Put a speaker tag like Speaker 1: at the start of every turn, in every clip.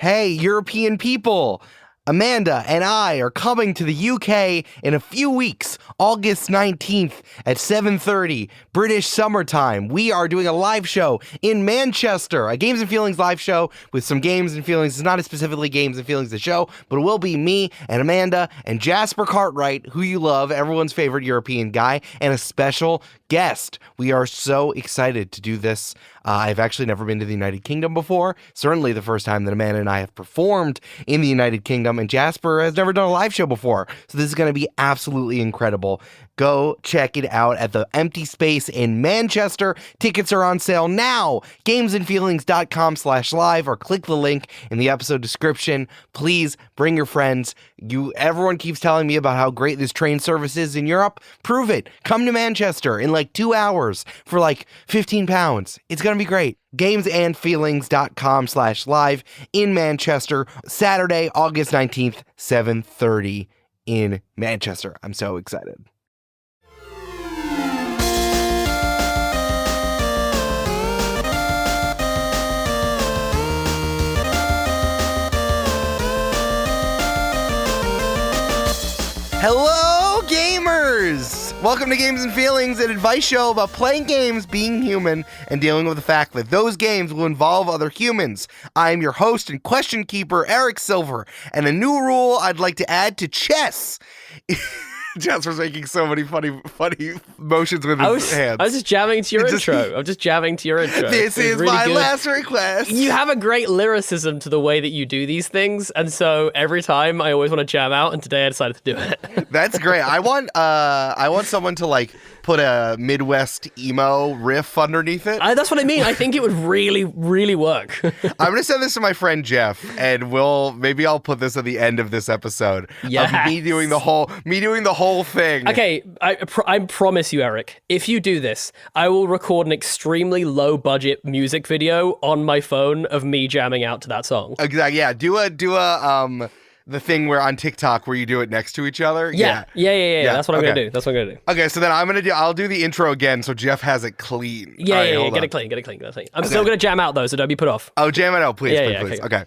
Speaker 1: Hey, European people! Amanda and I are coming to the UK in a few weeks, August 19th at 7:30 British summertime. We are doing a live show in Manchester, a Games and Feelings live show with some games and feelings. It's not specifically Games and Feelings the show, but it will be me and Amanda and Jasper Cartwright, who you love, everyone's favorite European guy, and a special guest. We are so excited to do this. I've actually never been to the United Kingdom before. Certainly the first time that Amanda and I have performed in the United Kingdom, and Jasper has never done a live show before. So this is going to be absolutely incredible. Go check it out at the Empty Space in Manchester. Tickets are on sale now. Gamesandfeelings.com/live, or click the link in the episode description. Please bring your friends. Everyone keeps telling me about how great this train service is in Europe. Prove it. Come to Manchester in like 2 hours for like £15. It's going to be great. Gamesandfeelings.com/live in Manchester, Saturday, August 19th, 7:30 in Manchester. I'm so excited. Hello, gamers! Welcome to Games and Feelings, an advice show about playing games, being human, and dealing with the fact that those games will involve other humans. I'm your host and question keeper, Eric Silver, and a new rule I'd like to add to chess. Jasper's making so many funny motions with his hands.
Speaker 2: I was just jamming to your intro. I'm just jamming to your intro.
Speaker 1: This is really my last request.
Speaker 2: You have a great lyricism to the way that you do these things, and so every time I always want to jam out, and today I decided to do it.
Speaker 1: That's great. I want someone to like put a Midwest emo riff underneath it.
Speaker 2: That's what I mean. I think it would really, really work.
Speaker 1: I'm gonna send this to my friend Jeff, and maybe I'll put this at the end of this episode.
Speaker 2: Yes.
Speaker 1: Of me doing the whole thing.
Speaker 2: Okay, I promise you, Eric, if you do this, I will record an extremely low budget music video on my phone of me jamming out to that song.
Speaker 1: Exactly. Yeah. Do a the thing where on TikTok where you do it next to each other.
Speaker 2: Yeah. That's what I'm gonna do.
Speaker 1: Okay, so then I'll do the intro again so Jeff has it clean.
Speaker 2: Yeah, get it clean. I'm still gonna jam out though, so don't be put off.
Speaker 1: Oh, jam it out, please. Okay.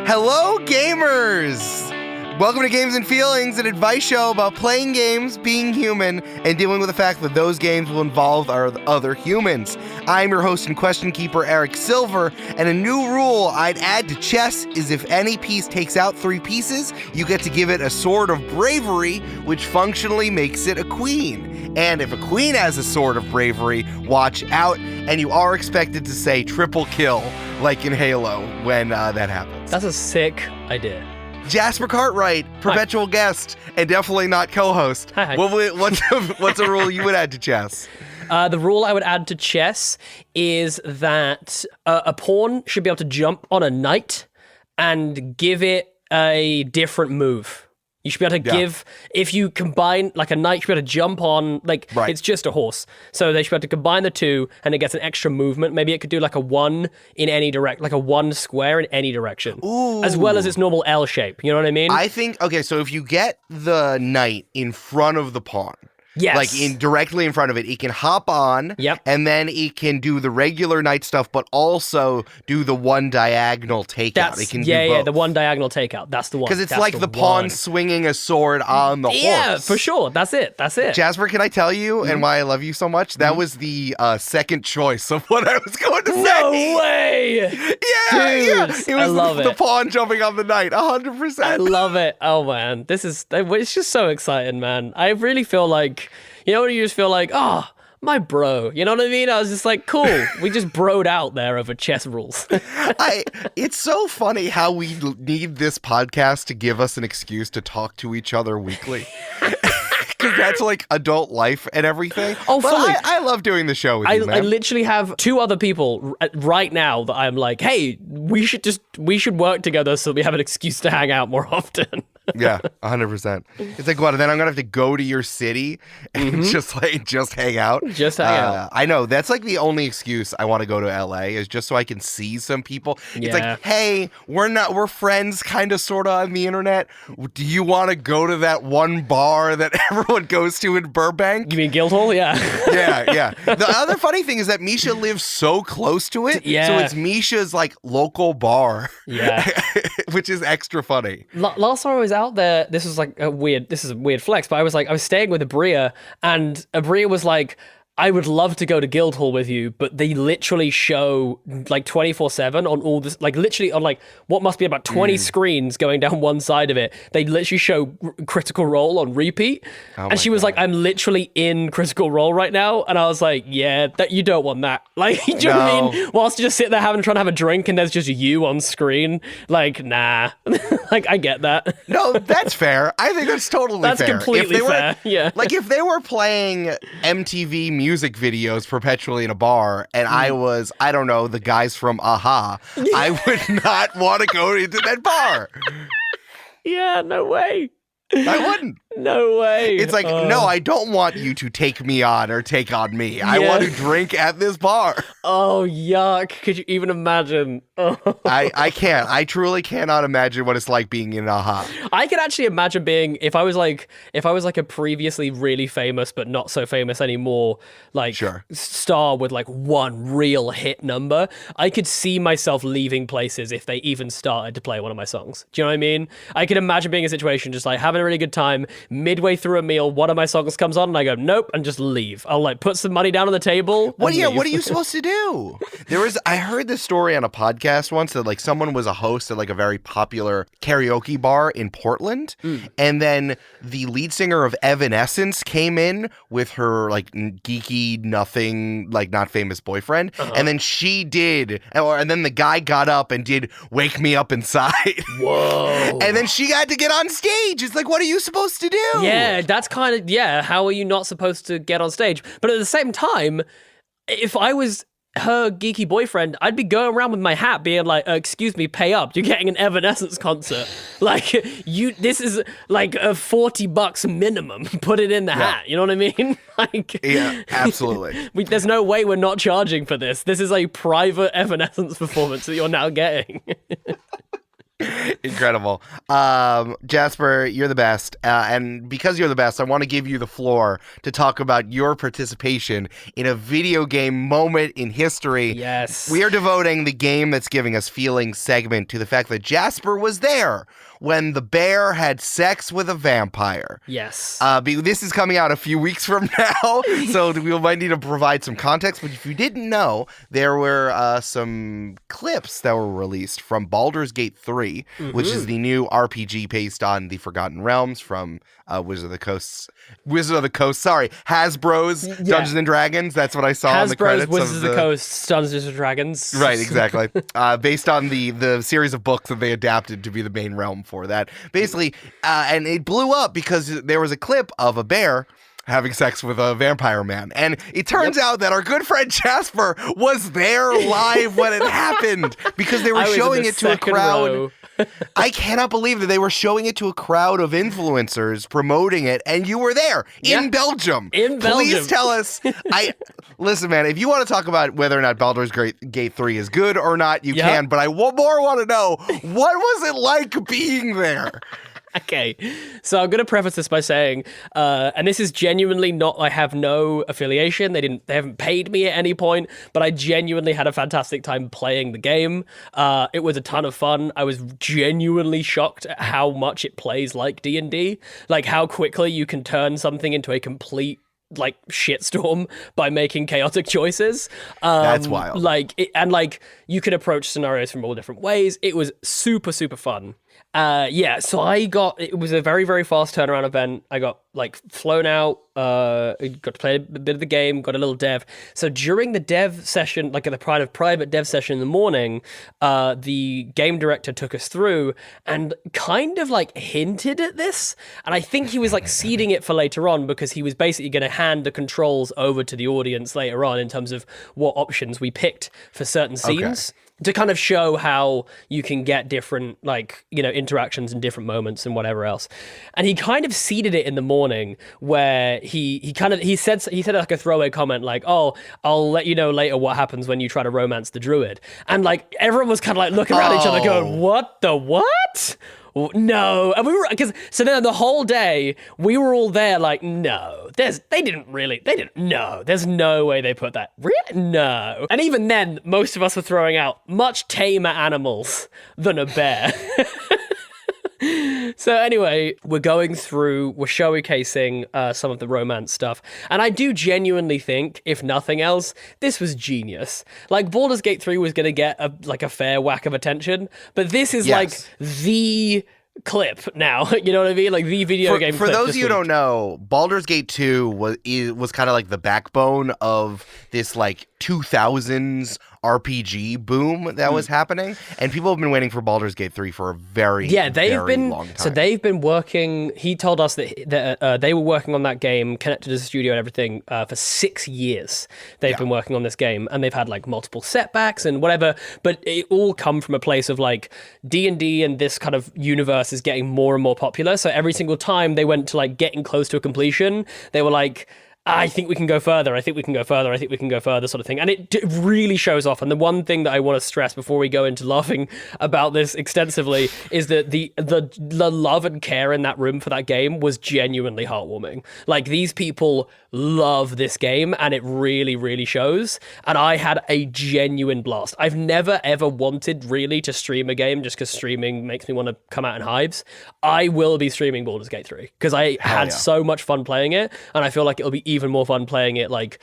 Speaker 1: Hello, gamers! Welcome to Games and Feelings, an advice show about playing games, being human, and dealing with the fact that those games will involve our other humans. I'm your host and question keeper, Eric Silver, and a new rule I'd add to chess is if any piece takes out 3 pieces, you get to give it a sword of bravery, which functionally makes it a queen. And if a queen has a sword of bravery, watch out, and you are expected to say triple kill, like in Halo, when that happens.
Speaker 2: That's a sick idea.
Speaker 1: Jasper Cartwright, perpetual guest, and definitely not co-host.
Speaker 2: Hi.
Speaker 1: What's a rule you would add to chess?
Speaker 2: The rule I would add to chess is that a pawn should be able to jump on a knight and give it a different move. You should be able to give, if you combine, like a knight should be able to jump on, It's just a horse. So they should be able to combine the two and it gets an extra movement. Maybe it could do like a 1 in any direct, like a 1 square in any direction.
Speaker 1: Ooh.
Speaker 2: As well as its normal L shape. You know what I mean?
Speaker 1: I think, okay, so if you get the knight in front of the pawn,
Speaker 2: yes.
Speaker 1: Like directly in front of it, it can hop on, and then it can do the regular knight stuff, but also do the 1 diagonal takeout. It can do both.
Speaker 2: The 1 diagonal takeout. That's the one.
Speaker 1: Because it's like the pawn swinging a sword on the horse.
Speaker 2: Yeah, for sure. That's it.
Speaker 1: Jasper, can I tell you, and why I love you so much? That was the second choice of what I was going to say.
Speaker 2: No way!
Speaker 1: Yeah. It was the pawn jumping on the knight, 100%.
Speaker 2: I love it. Oh, man. It's just so exciting, man. I really feel like, you know, you just feel like, oh, my bro. You know what I mean? I was just like, cool. We just broed out there over chess rules.
Speaker 1: It's so funny how we need this podcast to give us an excuse to talk to each other weekly. Because that's like adult life and everything.
Speaker 2: Oh,
Speaker 1: but
Speaker 2: fully.
Speaker 1: I love doing the show with you, man.
Speaker 2: I literally have 2 other people right now that I'm like, hey, we should work together so we have an excuse to hang out more often.
Speaker 1: Yeah, 100%. It's like, what? And then I'm gonna have to go to your city and just hang out.
Speaker 2: Just hang out.
Speaker 1: I know that's like the only excuse I want to go to LA is just so I can see some people. It's
Speaker 2: Yeah.
Speaker 1: like, hey, we're friends, kind of, sort of on the internet. Do you want to go to that one bar that everyone goes to in Burbank?
Speaker 2: You mean Guildhall? Yeah.
Speaker 1: Yeah. The other funny thing is that Mischa lives so close to it.
Speaker 2: Yeah.
Speaker 1: So it's Mischa's like local bar.
Speaker 2: Yeah.
Speaker 1: Which is extra funny.
Speaker 2: Last time I was out there, this is a weird flex, but I was staying with Abria, and Abria was like, I would love to go to Guildhall with you, but they literally show like 24/7 on all this, like literally on like what must be about 20 screens going down one side of it. They literally show Critical Role on repeat. And she was like, I'm literally in Critical Role right now. And I was like, yeah, that you don't want that. Like, do you know what I mean? Whilst you just sit there trying to have a drink and there's just you on screen. Like, nah. Like, I get that.
Speaker 1: No, that's fair. I think that's totally
Speaker 2: That's
Speaker 1: fair.
Speaker 2: completely fair. Yeah.
Speaker 1: Like if they were playing MTV music videos perpetually in a bar and I was, I don't know, the guys from Aha, I would not want to go into that bar.
Speaker 2: Yeah, no way.
Speaker 1: I wouldn't.
Speaker 2: No way.
Speaker 1: It's like, no, I don't want you to take me on or take on me. I want to drink at this bar.
Speaker 2: Oh, yuck. Could you even imagine? Oh.
Speaker 1: I can't. I truly cannot imagine what it's like being in Aha.
Speaker 2: I could actually imagine being, if I was like a previously really famous but not so famous anymore, like star with like one real hit number, I could see myself leaving places if they even started to play one of my songs. Do you know what I mean? I could imagine being in a situation just like having a really good time, midway through a meal, one of my songs comes on and I go, nope, and just leave. I'll like put some money down on the table.
Speaker 1: What are you supposed to do? I heard this story on a podcast once that like someone was a host at like a very popular karaoke bar in Portland. And then the lead singer of Evanescence came in with her like geeky, nothing, like not famous boyfriend. And then she did, and then the guy got up and did Wake Me Up Inside.
Speaker 2: Whoa.
Speaker 1: And then she had to get on stage. It's like, what are you supposed to do?
Speaker 2: Yeah, that's kind of, how are you not supposed to get on stage? But at the same time, if I was her geeky boyfriend, I'd be going around with my hat being like, excuse me, pay up. You're getting an Evanescence concert. Like, this is like a $40 minimum. Put it in the hat. You know what I mean? Like,
Speaker 1: yeah, absolutely.
Speaker 2: There's no way we're not charging for this. This is a private Evanescence performance that you're now getting.
Speaker 1: Incredible. Jasper, you're the best. And because you're the best, I want to give you the floor to talk about your participation in a video game moment in history.
Speaker 2: Yes.
Speaker 1: We are devoting the game that's giving us feelings segment to the fact that Jasper was there when the bear had sex with a vampire.
Speaker 2: Yes.
Speaker 1: This is coming out a few weeks from now, so we might need to provide some context. But if you didn't know, there were some clips that were released from Baldur's Gate 3, which is the new RPG based on the Forgotten Realms from Wizard of the Coast. Sorry, Hasbro's Dungeons and Dragons. That's what I saw in the credits.
Speaker 2: Wizards of the Coast, Dungeons and Dragons.
Speaker 1: Right, exactly. Based on the series of books that they adapted to be the main realm for that. Basically, and it blew up because there was a clip of a bear having sex with a vampire man. And it turns out that our good friend Jasper was there live when it happened because they were showing it to a crowd. I cannot believe that they were showing it to a crowd of influencers promoting it, and you were there in Belgium.
Speaker 2: In Belgium.
Speaker 1: Please tell us. Listen, man, if you want to talk about whether or not Baldur's Gate 3 is good or not, you can, but I more want to know, what was it like being there?
Speaker 2: Okay, so I'm going to preface this by saying, and this is genuinely not, I have no affiliation, they haven't paid me at any point, but I genuinely had a fantastic time playing the game. It was a ton of fun. I was genuinely shocked at how much it plays like D&D, like how quickly you can turn something into a complete like shitstorm by making chaotic choices.
Speaker 1: That's wild.
Speaker 2: You could approach scenarios from all different ways. It was super, super fun. So it was a very, very fast turnaround event. I got like flown out, got to play a bit of the game, got a little dev. So during the dev session, like at the private dev session in the morning, the game director took us through and kind of like hinted at this. And I think he was like seeding it for later on because he was basically going to hand the controls over to the audience later on in terms of what options we picked for certain scenes. to kind of show how you can get different, like, you know, interactions in different moments and whatever else. And he kind of seeded it in the morning where he said like a throwaway comment like, oh, I'll let you know later what happens when you try to romance the druid. And like everyone was kind of like looking around each other going, what the what? No. And we were, so then the whole day we were all there like, no, there's no way they put that. Really? No. And even then, most of us were throwing out much tamer animals than a bear. So anyway, we're showcasing some of the romance stuff. And I do genuinely think, if nothing else, this was genius. Like, Baldur's Gate 3 was going to get a fair whack of attention, but this is like the clip now. You know what I mean? Like the video game clip.
Speaker 1: For those of you who don't know, Baldur's Gate 2 was kind of like the backbone of this like 2000s RPG boom that was happening, and people have been waiting for Baldur's Gate 3 for a very long time.
Speaker 2: So they've been working. He told us that they were working on that game, connected to the studio and everything, for 6 years. They've been working on this game, and they've had like multiple setbacks and whatever. But it all come from a place of like D&D and this kind of universe is getting more and more popular. So every single time they went to like getting close to a completion, they were like, I think we can go further. I think we can go further. I think we can go further, sort of thing. And it really shows off. And the one thing that I want to stress before we go into laughing about this extensively is that the love and care in that room for that game was genuinely heartwarming. Like, these people love this game, and it really, really shows. And I had a genuine blast. I've never, ever wanted really to stream a game just because streaming makes me want to come out in hives. I will be streaming Baldur's Gate 3 because I had so much fun playing it, and I feel like it'll be even more fun playing it like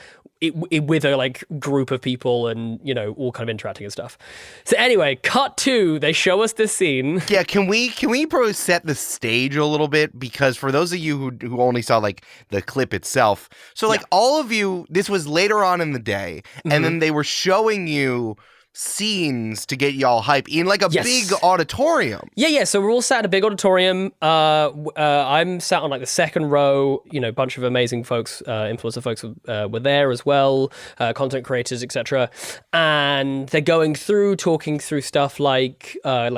Speaker 2: with a like group of people and, you know, all kind of interacting and stuff. So anyway, cut to, they show us this scene.
Speaker 1: Yeah, can we probably set the stage a little bit, because for those of you who only saw like the clip itself, so like all of you, this was later on in the day, and then they were showing you scenes to get y'all hype in like a big auditorium.
Speaker 2: Yeah. So we're all sat in a big auditorium. I'm sat on like the second row. You know, a bunch of amazing folks, influencer folks were there as well, content creators, etc. And they're talking through stuff like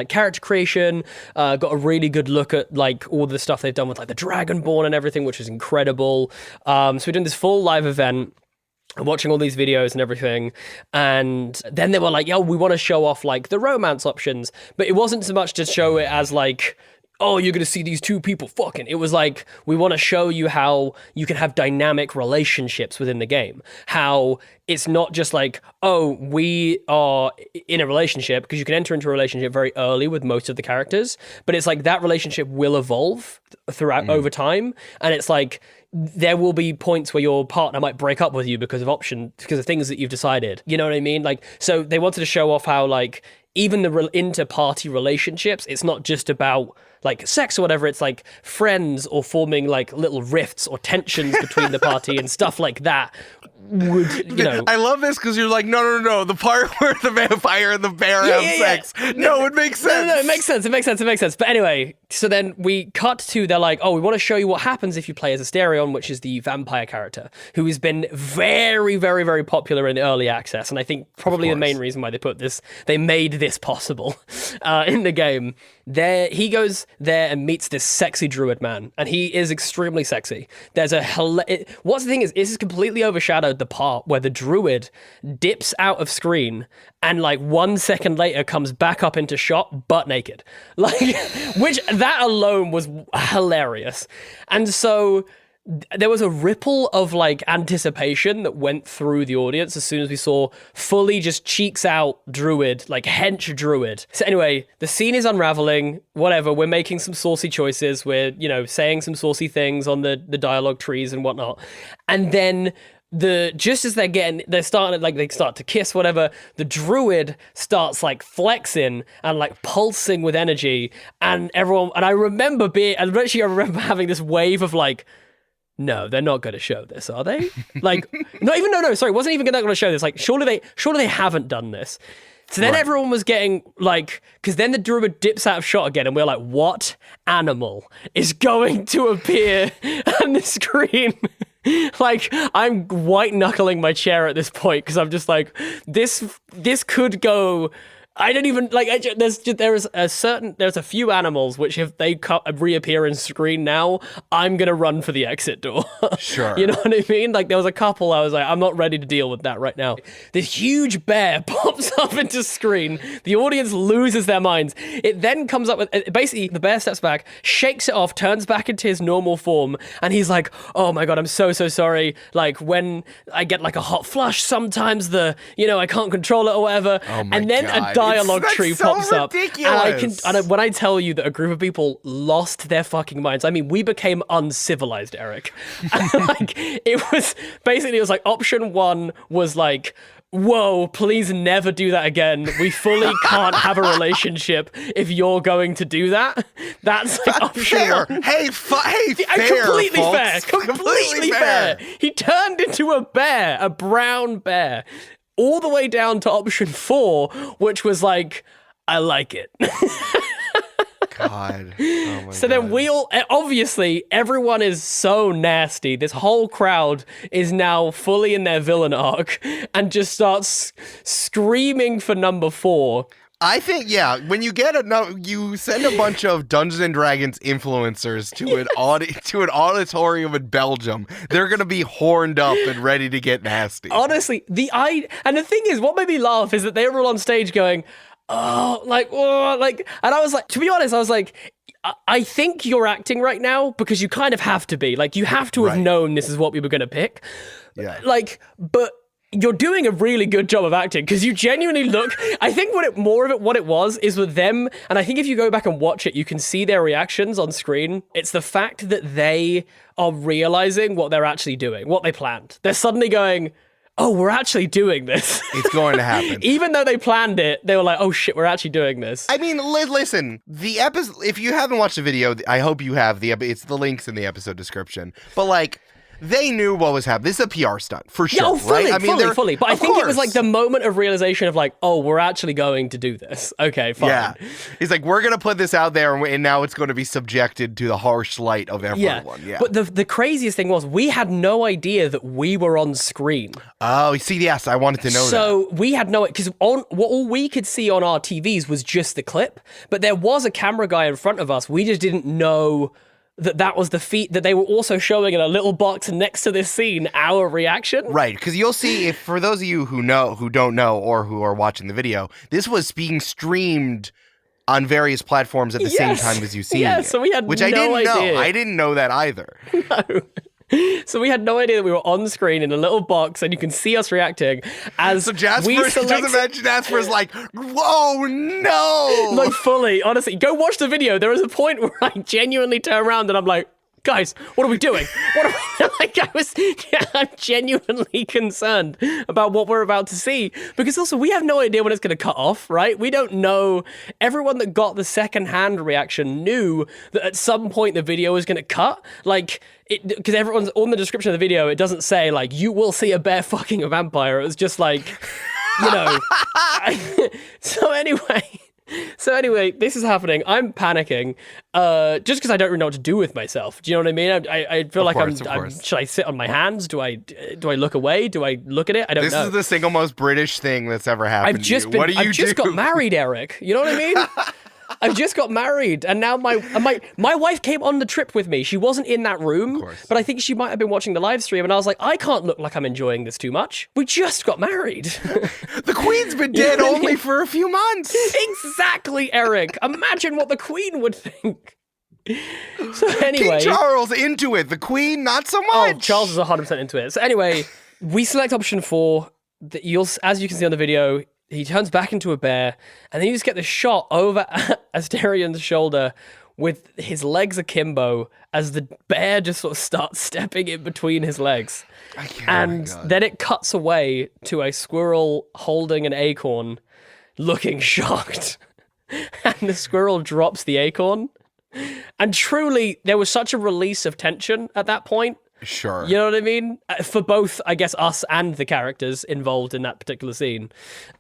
Speaker 2: character creation. Got a really good look at like all the stuff they've done with like the Dragonborn and everything, which is incredible. So we're doing this full live event. Watching all these videos and everything, and then they were like, yo, we want to show off like the romance options, but it wasn't so much to show it as like, oh, you're gonna see these two people fucking. It was like, we want to show you how you can have dynamic relationships within the game, how it's not just like, oh, we are in a relationship, because you can enter into a relationship very early with most of the characters, but it's like that relationship will evolve throughout over time, and it's like there will be points where your partner might break up with you because of things that you've decided. You know what I mean? Like, so they wanted to show off how like even the inter-party relationships, it's not just about like sex or whatever, it's like friends or forming like little rifts or tensions between the party and stuff like that.
Speaker 1: I love this because you're like, no, the part where the vampire and the bear have sex. No, it makes sense.
Speaker 2: No, it makes sense. But anyway, so then we cut to, they're like, oh, we want to show you what happens if you play as Asterion, which is the vampire character, who has been very, very, very popular in early access. And I think probably the main reason why they made this possible in the game. He goes there and meets this sexy druid man, and he is extremely sexy. What's the thing is completely overshadowed the part where the druid dips out of screen and like 1 second later comes back up into shot butt naked, like, which that alone was hilarious. And so there was a ripple of like anticipation that went through the audience as soon as we saw fully just cheeks out druid, like hench druid. So anyway, the scene is unraveling, whatever, we're making some saucy choices, we're, you know, saying some saucy things on the dialogue trees and whatnot. And then just as they start to kiss, whatever, the druid starts like flexing and like pulsing with energy, and everyone, and I remember having this wave of like, no, they're not going to show this, are they? Like, wasn't even going to show this. Like, surely they haven't done this. So then everyone was getting like, because then the druid dips out of shot again, and we're like, what animal is going to appear on the screen? Like, I'm white knuckling my chair at this point because I'm just like, this could go I don't even like. There's a few animals which if they reappear in screen now, I'm gonna run for the exit door.
Speaker 1: Sure.
Speaker 2: You know what I mean? Like there was a couple I was like, I'm not ready to deal with that right now. This huge bear pops up into screen. The audience loses their minds. It then comes up with basically the bear steps back, shakes it off, turns back into his normal form, and he's like, "Oh my god, I'm so sorry. Like when I get like a hot flush, sometimes I can't control it or whatever."
Speaker 1: Oh my
Speaker 2: and then
Speaker 1: God.
Speaker 2: a dialogue
Speaker 1: That's
Speaker 2: tree
Speaker 1: so
Speaker 2: pops up.
Speaker 1: ridiculous.
Speaker 2: And when I tell you that a group of people lost their fucking minds, I mean, we became uncivilized, Eric. Like, it was like option one was like, whoa, please never do that again. We fully can't have a relationship if you're going to do that. That's like option
Speaker 1: Fair.
Speaker 2: one.
Speaker 1: Hey, fair,
Speaker 2: Completely
Speaker 1: folks.
Speaker 2: fair. Completely fair. He turned into a bear, a brown bear. All the way down to option 4, which was like, I like it.
Speaker 1: God. Oh my
Speaker 2: So
Speaker 1: God.
Speaker 2: then obviously, everyone is so nasty. This whole crowd is now fully in their villain arc and just starts screaming for number 4.
Speaker 1: I think, yeah, when you you send a bunch of Dungeons and Dragons influencers to an auditorium in Belgium, they're gonna be horned up and ready to get nasty.
Speaker 2: Honestly, and the thing is, what made me laugh is that they were all on stage going, and I was like, to be honest, I was like, I think you're acting right now because you kind of have to be. Like, you have to have known this is what we were gonna pick.
Speaker 1: Yeah.
Speaker 2: Like, but you're doing a really good job of acting because you genuinely look. I think what it was is with them, and I think if you go back and watch it, you can see their reactions on screen. It's the fact that they are realizing what they're actually doing, what they planned. They're suddenly going, oh, we're actually doing this.
Speaker 1: It's going to happen.
Speaker 2: Even though they planned it, they were like, oh shit, we're actually doing this.
Speaker 1: I mean, listen, the episode, if you haven't watched the video, I hope you have. It's the links in the episode description. But like, they knew what was happening. This is a PR stunt, for sure,
Speaker 2: Yeah, fully,
Speaker 1: right? I mean,
Speaker 2: fully. But I think it was like the moment of realization of like, oh, we're actually going to do this. Okay, fine.
Speaker 1: Yeah. He's like, we're going to put this out there, and now it's going to be subjected to the harsh light of everyone. Yeah.
Speaker 2: But the craziest thing was we had no idea that we were on screen.
Speaker 1: Oh, see, yes, I wanted to know that.
Speaker 2: So we had no, because all we could see on our TVs was just the clip, but there was a camera guy in front of us. We just didn't know that was the feat that they were also showing in a little box next to this scene, our reaction.
Speaker 1: Right, because you'll see, if for those of you who don't know, or who are watching the video, this was being streamed on various platforms at the same time as you see it.
Speaker 2: So we had
Speaker 1: which
Speaker 2: no
Speaker 1: I didn't
Speaker 2: idea.
Speaker 1: know. I didn't know that either.
Speaker 2: No. So we had no idea that we were on screen in a little box and you can see us reacting as
Speaker 1: So Jasper, just imagine Jasper's like, whoa, no!
Speaker 2: Like, fully, honestly, go watch the video. There is a point where I genuinely turn around and I'm like, guys, what are we doing? I'm genuinely concerned about what we're about to see, because also we have no idea when it's going to cut off, right? We don't know. Everyone that got the second-hand reaction knew that at some point the video was going to cut. Like, because everyone's on the description of the video, it doesn't say, like, you will see a bear fucking a vampire. It was just like, you know. So anyway, this is happening. I'm panicking, just because I don't really know what to do with myself. Do you know what I mean? I feel like I'm. Should I sit on my hands? Do I look away? Do I look at it? I don't know.
Speaker 1: This is the single most British thing that's ever happened.
Speaker 2: I've just got married, Eric. You know what I mean? I've just got married, and now my wife came on the trip with me. She wasn't in that room, but I think she might have been watching the live stream, and I was like, I can't look like I'm enjoying this too much. We just got married.
Speaker 1: The Queen's been dead only for a few months.
Speaker 2: Exactly, Eric. Imagine what the Queen would think. So anyway,
Speaker 1: King Charles into it. The Queen, not so much.
Speaker 2: Oh, Charles is 100% into it. So anyway, we select option 4. As you can see on the video, he turns back into a bear, and then you just get the shot over Asterian's shoulder with his legs akimbo as the bear just sort of starts stepping in between his legs. And then it cuts away to a squirrel holding an acorn, looking shocked. And the squirrel drops the acorn. And truly, there was such a release of tension at that point.
Speaker 1: Sure.
Speaker 2: You know what I mean? For both, I guess, us and the characters involved in that particular scene.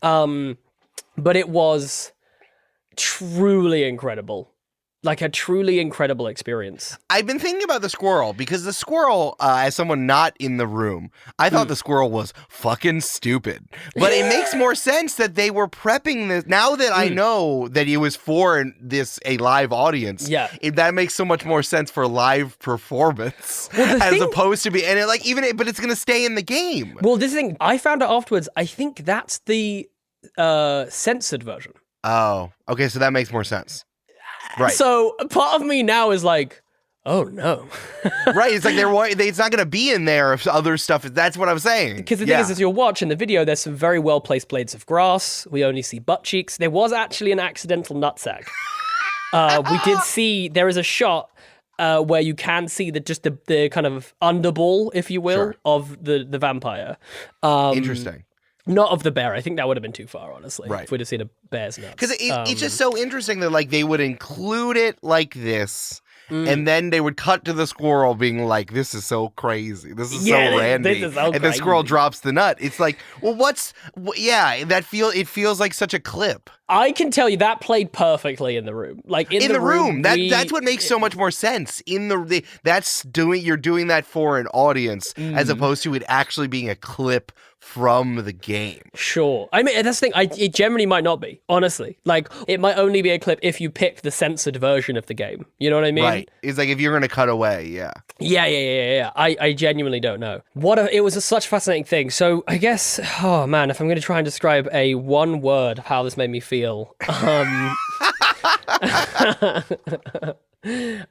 Speaker 2: But it was truly incredible. Like a truly incredible experience.
Speaker 1: I've been thinking about the squirrel because the squirrel, as someone not in the room, I thought the squirrel was fucking stupid. But it makes more sense that they were prepping this. Now that I know that it was for a live audience, that makes so much more sense for live performance opposed to but it's going to stay in the game.
Speaker 2: Well, this thing, I found out afterwards, I think that's the censored version.
Speaker 1: Oh, okay, so that makes more sense. Right.
Speaker 2: So part of me now is like, oh no.
Speaker 1: Right. It's like it's not going to be in there if other stuff is. That's what I'm saying.
Speaker 2: Because the thing is, as you'll watch in the video, there's some very well placed blades of grass. We only see butt cheeks. There was actually an accidental nutsack. We did see there is a shot where you can see the kind of underball, if you will, of the vampire.
Speaker 1: Interesting.
Speaker 2: Not of the bear. I think that would have been too far, honestly.
Speaker 1: Right.
Speaker 2: If we'd have seen a bear's nuts.
Speaker 1: Because it's just so interesting that like they would include it like this, and then they would cut to the squirrel being like, "This is so crazy. This is so randy."
Speaker 2: This is so
Speaker 1: and the squirrel drops the nut. It's like, well, it feels like such a clip.
Speaker 2: I can tell you that played perfectly in the room. Like in the room.
Speaker 1: That's what makes so much more sense. You're doing that for an audience as opposed to it actually being a clip from the game.
Speaker 2: Sure. I mean, that's the thing. It generally might not be, honestly. Like, it might only be a clip if you pick the censored version of the game. You know what I mean?
Speaker 1: Right. It's like if you're going to cut away, yeah.
Speaker 2: Yeah. I genuinely don't know. It was such a fascinating thing. So I guess, oh man, if I'm going to try and describe a one word of how this made me feel,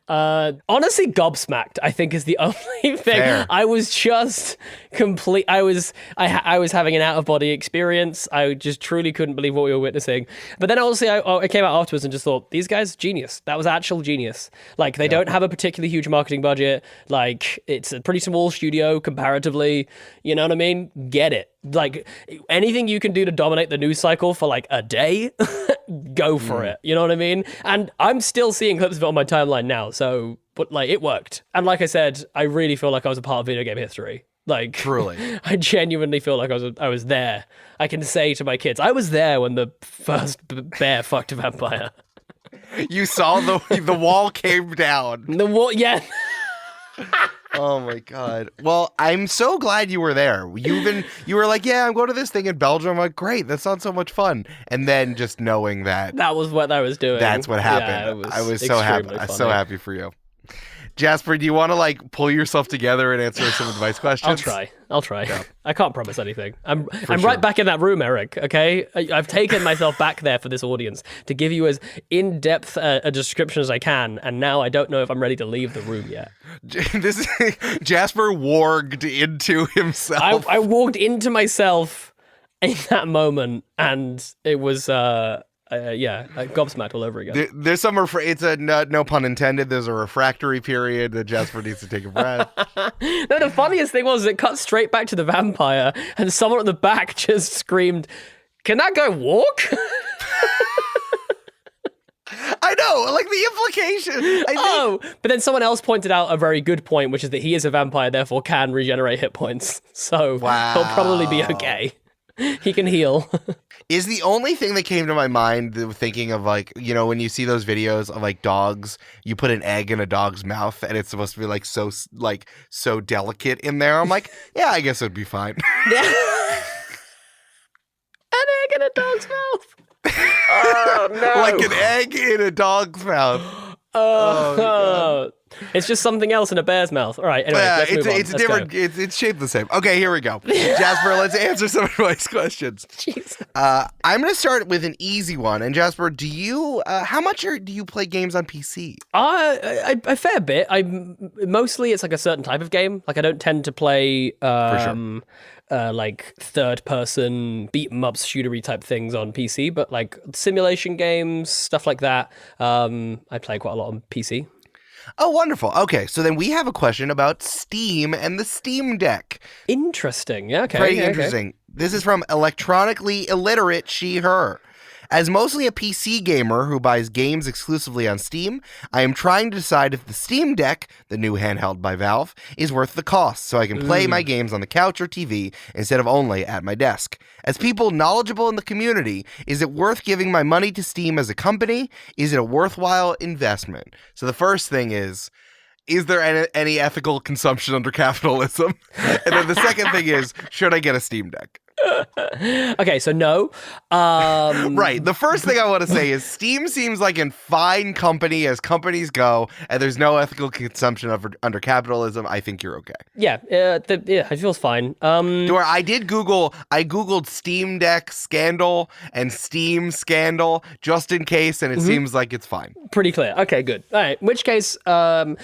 Speaker 2: honestly, gobsmacked, I think, is the only thing.
Speaker 1: Fair.
Speaker 2: I was just I was having an out-of-body experience. I just truly couldn't believe what we were witnessing. But then obviously I came out afterwards and just thought, these guys, genius. That was actual genius. Like, they don't have a particularly huge marketing budget. Like, it's a pretty small studio comparatively. You know what I mean? Get it. Like, anything you can do to dominate the news cycle for like a day, go for it. You know what I mean? And I'm still seeing clips of it on my timeline now. So, but like, it worked. And like I said, I really feel like I was a part of video game history. Like, truly, I genuinely feel like I was there. I can say to my kids, I was there when the first bear fucked a vampire.
Speaker 1: You saw the wall came down.
Speaker 2: The wall, yeah.
Speaker 1: Oh my God. Well, I'm so glad you were there. You were like, yeah, I'm going to this thing in Belgium. I'm like, great, that sounds so much fun. And then just knowing that
Speaker 2: was what I was doing.
Speaker 1: That's what happened.
Speaker 2: Yeah,
Speaker 1: I was so happy.
Speaker 2: Funny.
Speaker 1: So happy for you. Jasper, do you want to like pull yourself together and answer some advice questions?
Speaker 2: I'll try. Yeah. I can't promise anything. I'm right back in that room, Eric, okay? I've taken myself back there for this audience to give you as in-depth a description as I can, and now I don't know if I'm ready to leave the room yet.
Speaker 1: Jasper warged into himself.
Speaker 2: I walked into myself in that moment, and it was... gobsmacked all over again.
Speaker 1: There's some, it's a no pun intended, there's a refractory period that Jasper needs to take a breath.
Speaker 2: No, the funniest thing was it cut straight back to the vampire and someone at the back just screamed, "Can that guy walk?"
Speaker 1: I know, like the implication.
Speaker 2: But then someone else pointed out a very good point, which is that he is a vampire, therefore can regenerate hit points. So he'll probably be okay. He can heal.
Speaker 1: Is the only thing that came to my mind thinking of, like, you know, when you see those videos of like dogs, you put an egg in a dog's mouth and it's supposed to be like so delicate in there. I'm like, yeah, I guess it'd be fine.
Speaker 2: An egg in a dog's mouth. Oh no!
Speaker 1: Like an egg in a dog's mouth. Oh,
Speaker 2: it's just something else in a bear's mouth. All right, anyway, let's move on.
Speaker 1: It's different. It's shaped the same. Okay, here we go. Jasper, let's answer some advice questions.
Speaker 2: Jesus.
Speaker 1: I'm going to start with an easy one. And Jasper, do you? How much do you play games on PC?
Speaker 2: A fair bit. Mostly it's like a certain type of game. Like I don't tend to play. For sure. Like third-person beat-em-ups, shootery type things on PC, but like simulation games, stuff like that. I play quite a lot on PC.
Speaker 1: Oh, wonderful. Okay, so then we have a question about Steam and the Steam Deck.
Speaker 2: Interesting. Yeah, okay.
Speaker 1: Very interesting. Okay. This is from electronically illiterate she/her. As mostly a PC gamer who buys games exclusively on Steam, I am trying to decide if the Steam Deck, the new handheld by Valve, is worth the cost so I can play my games on the couch or TV instead of only at my desk. As people knowledgeable in the community, is it worth giving my money to Steam as a company? Is it a worthwhile investment? So the first thing is there any ethical consumption under capitalism? And then the second thing is, should I get a Steam Deck?
Speaker 2: Okay, so no.
Speaker 1: Right. The first thing I want to say is Steam seems like a fine company as companies go, and there's no ethical consumption under capitalism. I think you're okay.
Speaker 2: Yeah, it feels fine.
Speaker 1: I Googled Steam Deck scandal and Steam scandal just in case, and it seems like it's fine.
Speaker 2: Pretty clear. Okay, good. All right. In which case, I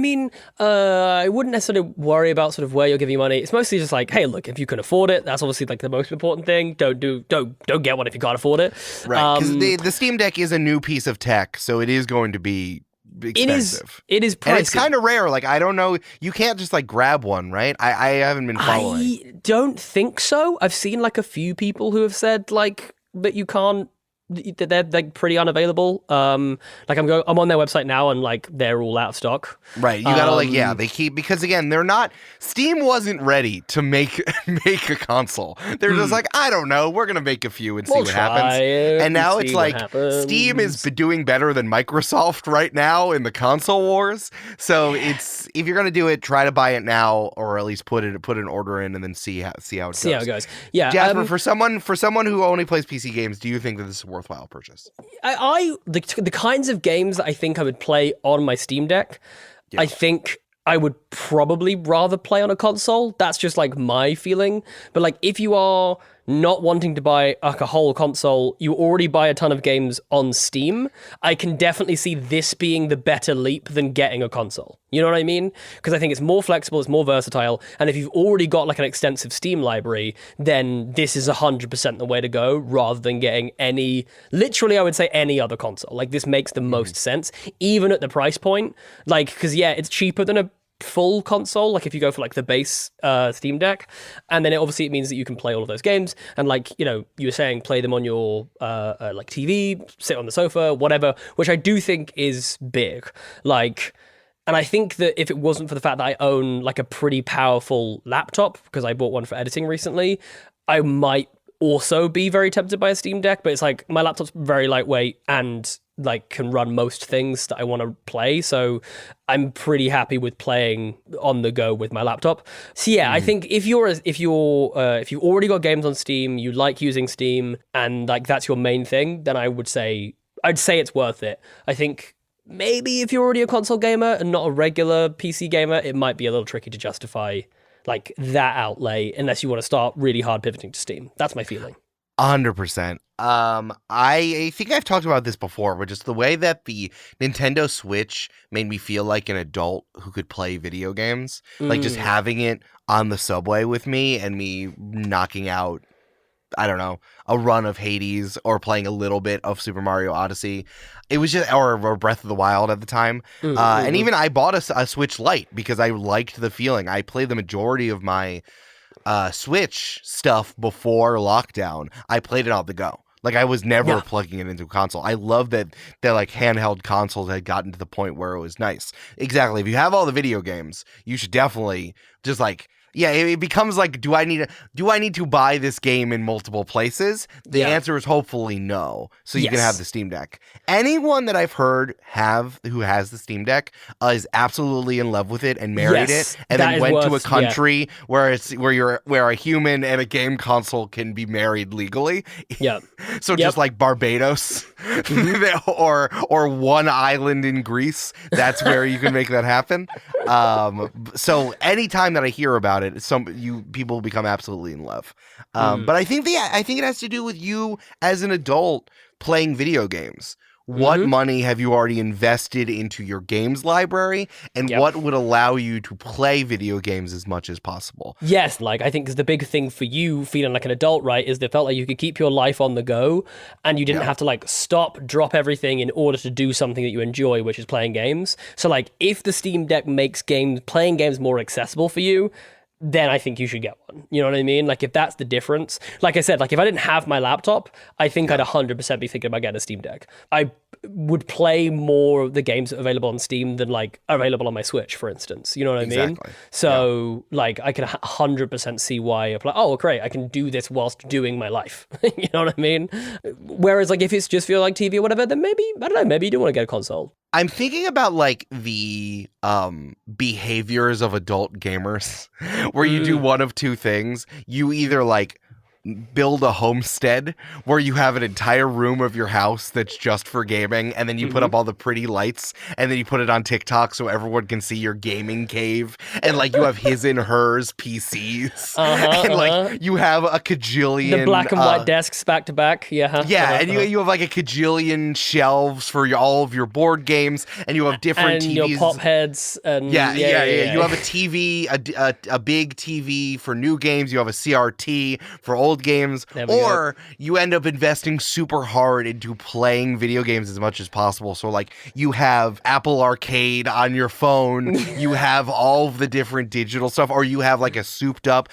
Speaker 2: wouldn't necessarily worry about sort of where you're giving your money. It's mostly just like, hey, look, if you can afford it, that's obviously like the most important thing. Don't get one if you can't afford it.
Speaker 1: Right. Because the Steam Deck is a new piece of tech, so it is going to be expensive.
Speaker 2: It is pricey.
Speaker 1: And it's kind of rare. Like, I don't know. You can't just like grab one, right? I haven't been following.
Speaker 2: I don't think so. I've seen like a few people who have said like that you can't. They're like pretty unavailable. Like I'm on their website now and like they're all out of stock.
Speaker 1: Right. You gotta they keep, because again, they're not, Steam wasn't ready to make a console. They're just like, I don't know, we're gonna make a few and see what happens. And now it's like Steam is doing better than Microsoft right now in the console wars. So it's, if you're gonna do it, try to buy it now, or at least put an order in and then see how it goes.
Speaker 2: Yeah.
Speaker 1: Jasper, for someone who only plays PC games, do you think that this is worthwhile purchase?
Speaker 2: The kinds of games that I think I would play on my Steam Deck, I think I would probably rather play on a console. That's just like my feeling. But like if you are not wanting to buy like a whole console, you already buy a ton of games on Steam, I can definitely see this being the better leap than getting a console. You know what I mean? Because I think it's more flexible, it's more versatile, and if you've already got like an extensive Steam library, then this is 100% the way to go, rather than getting literally I would say any other console. Like this makes the most sense, even at the price point. Like, because it's cheaper than a full console, like if you go for like the base Steam Deck, and then it means that you can play all of those games, and like, you know, you were saying, play them on your like TV, sit on the sofa, whatever, which I do think is big. Like, and I think that if it wasn't for the fact that I own like a pretty powerful laptop, because I bought one for editing recently, I might also be very tempted by a Steam Deck. But it's like my laptop's very lightweight and like can run most things that I want to play, so I'm pretty happy with playing on the go with my laptop. So yeah, I think if you've already got games on Steam, you like using Steam, and like that's your main thing, then I'd say it's worth it. I think maybe if you're already a console gamer and not a regular PC gamer, it might be a little tricky to justify like that outlay unless you want to start really hard pivoting to Steam. That's my feeling.
Speaker 1: 100%. I think I've talked about this before, but just the way that the Nintendo Switch made me feel like an adult who could play video games, like just having it on the subway with me and me knocking out, I don't know, a run of Hades or playing a little bit of Super Mario Odyssey. It was just, or Breath of the Wild at the time. And even I bought a Switch Lite because I liked the feeling. I played the majority of my Switch stuff before lockdown. I played it on the go. Like, I was never plugging it into a console. I love that like handheld consoles had gotten to the point where it was nice. Exactly. If you have all the video games, you should definitely just like, it becomes like, do I need to buy this game in multiple places? The answer is hopefully no. So you can have the Steam Deck. Anyone that I've heard who has the Steam Deck is absolutely in love with it and married it, and then went to a country where a human and a game console can be married legally. Yeah. So just like Barbados, or one island in Greece, that's where you can make that happen. So anytime that I hear about it, people become absolutely in love. But I think it has to do with you as an adult playing video games. What money have you already invested into your games library, and what would allow you to play video games as much as possible? Yes,
Speaker 2: like I think the big thing for you feeling like an adult, right, is it felt like you could keep your life on the go, and you didn't have to like drop everything in order to do something that you enjoy, which is playing games. So like if the Steam Deck makes playing games more accessible for you, then I think you should get one. You know what I mean? Like, if that's the difference, like I said, like if I didn't have my laptop, I think I'd 100% be thinking about getting a Steam Deck. I would play more of the games available on Steam than like available on my Switch, for instance. You know what I mean? So like I can 100% see why you're like, oh, great, I can do this whilst doing my life. You know what I mean? Whereas like if it's just for like TV or whatever, then maybe, I don't know, maybe you do want to get a console.
Speaker 1: I'm thinking about like the behaviors of adult gamers where you do one of two things. You either like build a homestead where you have an entire room of your house that's just for gaming, and then you put up all the pretty lights, and then you put it on TikTok so everyone can see your gaming cave, and like you have his and hers PCs, and like you have a cajillion
Speaker 2: the black and white desks back to back,
Speaker 1: and you have like a cajillion shelves for all of your board games, and you have different
Speaker 2: and
Speaker 1: TVs,
Speaker 2: your pop heads, and
Speaker 1: you have a TV, a big TV for new games. You have a CRT for old games, or you end up investing super hard into playing video games as much as possible. So like you have Apple Arcade on your phone, you have all of the different digital stuff, or you have like a souped up,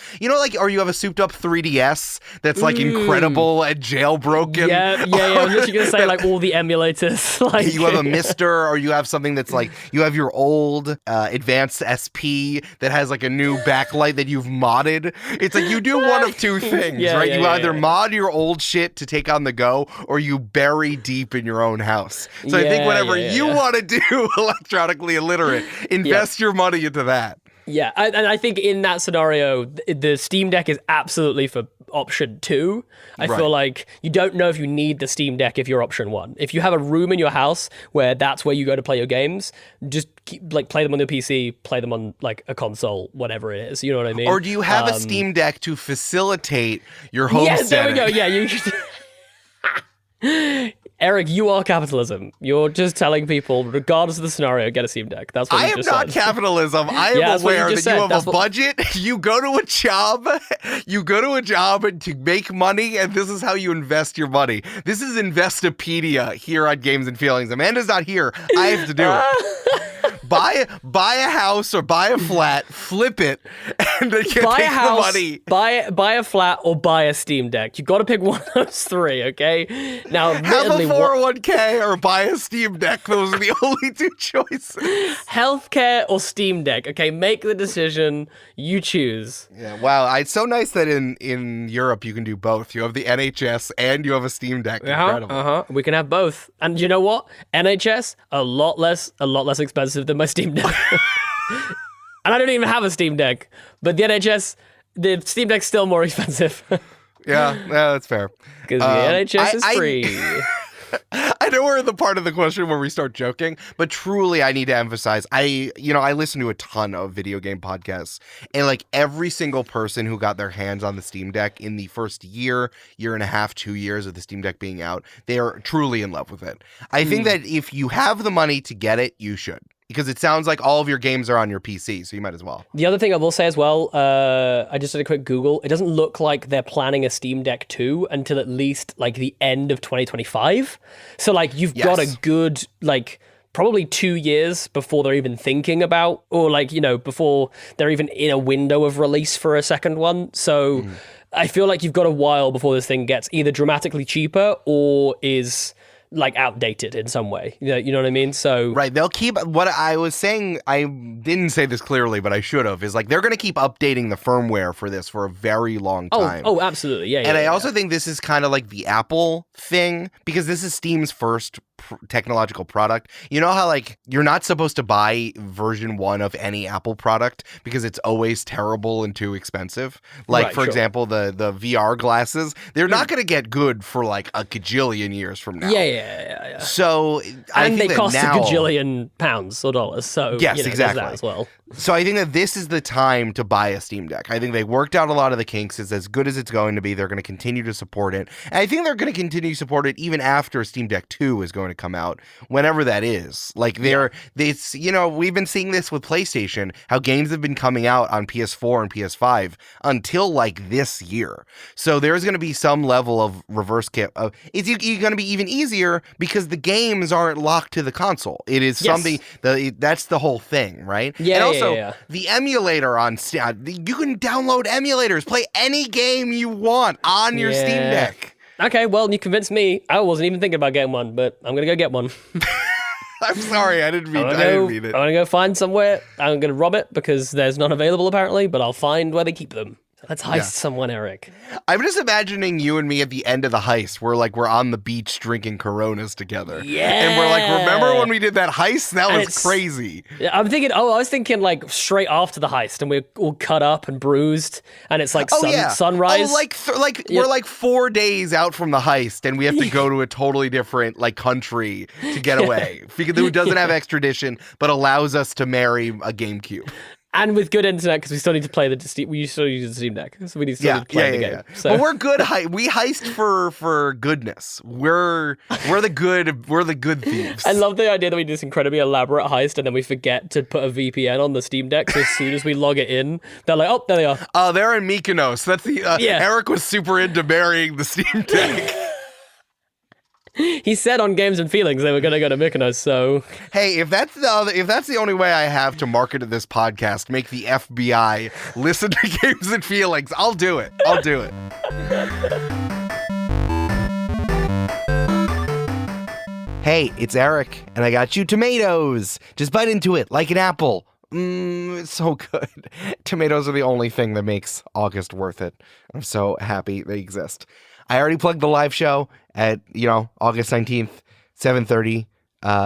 Speaker 1: or you have a souped up 3DS that's like incredible and jailbroken.
Speaker 2: I was literally gonna say like all the emulators. Like
Speaker 1: you have a Mister, or you have something that's like you have your old advanced SP that has like a new backlight that you've modded. It's like you do one of two things. Right? You either mod your old shit to take on the go, or you bury deep in your own house. So I think whatever you want to do electronically illiterate, invest your money into that.
Speaker 2: Yeah, and I think in that scenario, the Steam Deck is absolutely for option 2. I feel like you don't know if you need the Steam Deck if you're option 1. If you have a room in your house where that's where you go to play your games, just play them on your PC, play them on like a console, whatever it is. You know what I mean?
Speaker 1: Or do you have a Steam Deck to facilitate your home
Speaker 2: Yes, there we
Speaker 1: setting?
Speaker 2: go. Yeah, Eric, you are capitalism. You're just telling people, regardless of the scenario, get a Steam Deck. That's what
Speaker 1: I
Speaker 2: you
Speaker 1: am
Speaker 2: just
Speaker 1: not
Speaker 2: said.
Speaker 1: capitalism. I am aware that you have a budget. You go to a job. You go to a job to make money, and this is how you invest your money. This is Investopedia here on Games and Feelings. Amanda's not here. I have to do it. Buy a house or buy a flat, flip it, and then take the money.
Speaker 2: Buy a flat or buy a Steam Deck. You got to pick one of those 3, okay? Now,
Speaker 1: have a 401k or buy a Steam Deck. Those are the only 2 choices.
Speaker 2: Healthcare or Steam Deck. Okay, make the decision. You choose.
Speaker 1: Yeah, wow. It's so nice that in Europe you can do both. You have the NHS and you have a Steam Deck. Incredible.
Speaker 2: We can have both. And you know what? NHS a lot less expensive than my Steam Deck. And I don't even have a Steam Deck, but the Steam Deck's still more expensive.
Speaker 1: Yeah, that's fair.
Speaker 2: Because the NHS is free.
Speaker 1: I know we're in the part of the question where we start joking, but truly I need to emphasize, I listen to a ton of video game podcasts, and like every single person who got their hands on the Steam Deck in the first year and a half, 2 years of the Steam Deck being out, they are truly in love with it. I think that if you have the money to get it, you should. Because it sounds like all of your games are on your PC, so you might as well.
Speaker 2: The other thing I will say as well, I just did a quick Google. It doesn't look like they're planning a Steam Deck 2 until at least like the end of 2025. So like you've got a good like probably 2 years before they're even thinking about, or like, before they're even in a window of release for a second one. So I feel like you've got a while before this thing gets either dramatically cheaper or is like outdated in some way. You know what I mean? So
Speaker 1: right, they'll keep what I was saying. I didn't say this clearly, but I should have. Is like they're going to keep updating the firmware for this for a very long time.
Speaker 2: Oh, absolutely, yeah.
Speaker 1: And I also think this is kind of like the Apple thing, because this is Steam's first technological product. You know how like you're not supposed to buy version 1 of any Apple product because it's always terrible and too expensive. Like for example, the VR glasses, they're not going to get good for like a gajillion years from now.
Speaker 2: Yeah.
Speaker 1: So
Speaker 2: and they cost a gajillion pounds or dollars. So
Speaker 1: yes, exactly
Speaker 2: that as well.
Speaker 1: So I think that this is the time to buy a Steam Deck. I think they worked out a lot of the kinks. It's as good as it's going to be. They're going to continue to support it. And I think they're going to continue to support it even after Steam Deck 2 is going to come out, whenever that is. Like we've been seeing this with PlayStation, how games have been coming out on PS4 and PS5 until like this year. So there's going to be some level of reverse kit. It's going to be even easier because because the games aren't locked to the console. It is
Speaker 2: Yes.
Speaker 1: something that's the whole thing, right?
Speaker 2: Yeah,
Speaker 1: and also
Speaker 2: yeah.
Speaker 1: the emulator on Steam, you can download emulators, play any game you want on your Steam Deck.
Speaker 2: Okay, well, you convinced me. I wasn't even thinking about getting one, but I'm gonna go get one.
Speaker 1: I'm sorry, I didn't mean it.
Speaker 2: I'm gonna go find somewhere. I'm gonna rob it because there's none available apparently, but I'll find where they keep them. Let's heist someone, Eric.
Speaker 1: I'm just imagining you and me at the end of the heist. We're on the beach drinking Coronas together.
Speaker 2: Yeah.
Speaker 1: And we're like, remember when we did that heist? That was crazy.
Speaker 2: I was thinking like straight after the heist, and we're all cut up and bruised, and it's like sunrise.
Speaker 1: Oh, we're like 4 days out from the heist, and we have to go to a totally different like country to get away. Because who doesn't have extradition, but allows us to marry a GameCube.
Speaker 2: And with good internet, because we still need to play we still use the Steam Deck, so we need to play the game.
Speaker 1: Yeah.
Speaker 2: So.
Speaker 1: But we're good. We heist for goodness. We're the good thieves.
Speaker 2: I love the idea that we do this incredibly elaborate heist, and then we forget to put a VPN on the Steam Deck. So as soon as we log it in, they're like, "Oh, there they are."
Speaker 1: They're in Mykonos. That's the Eric was super into marrying the Steam Deck.
Speaker 2: He said on Games and Feelings they were going to go to Mykonos, so...
Speaker 1: Hey, if that's the only way I have to market this podcast, make the FBI listen to Games and Feelings, I'll do it. Hey, it's Eric, and I got you tomatoes. Just bite into it like an apple. It's so good. Tomatoes are the only thing that makes August worth it. I'm so happy they exist. I already plugged the live show at, August 19th, 7:30,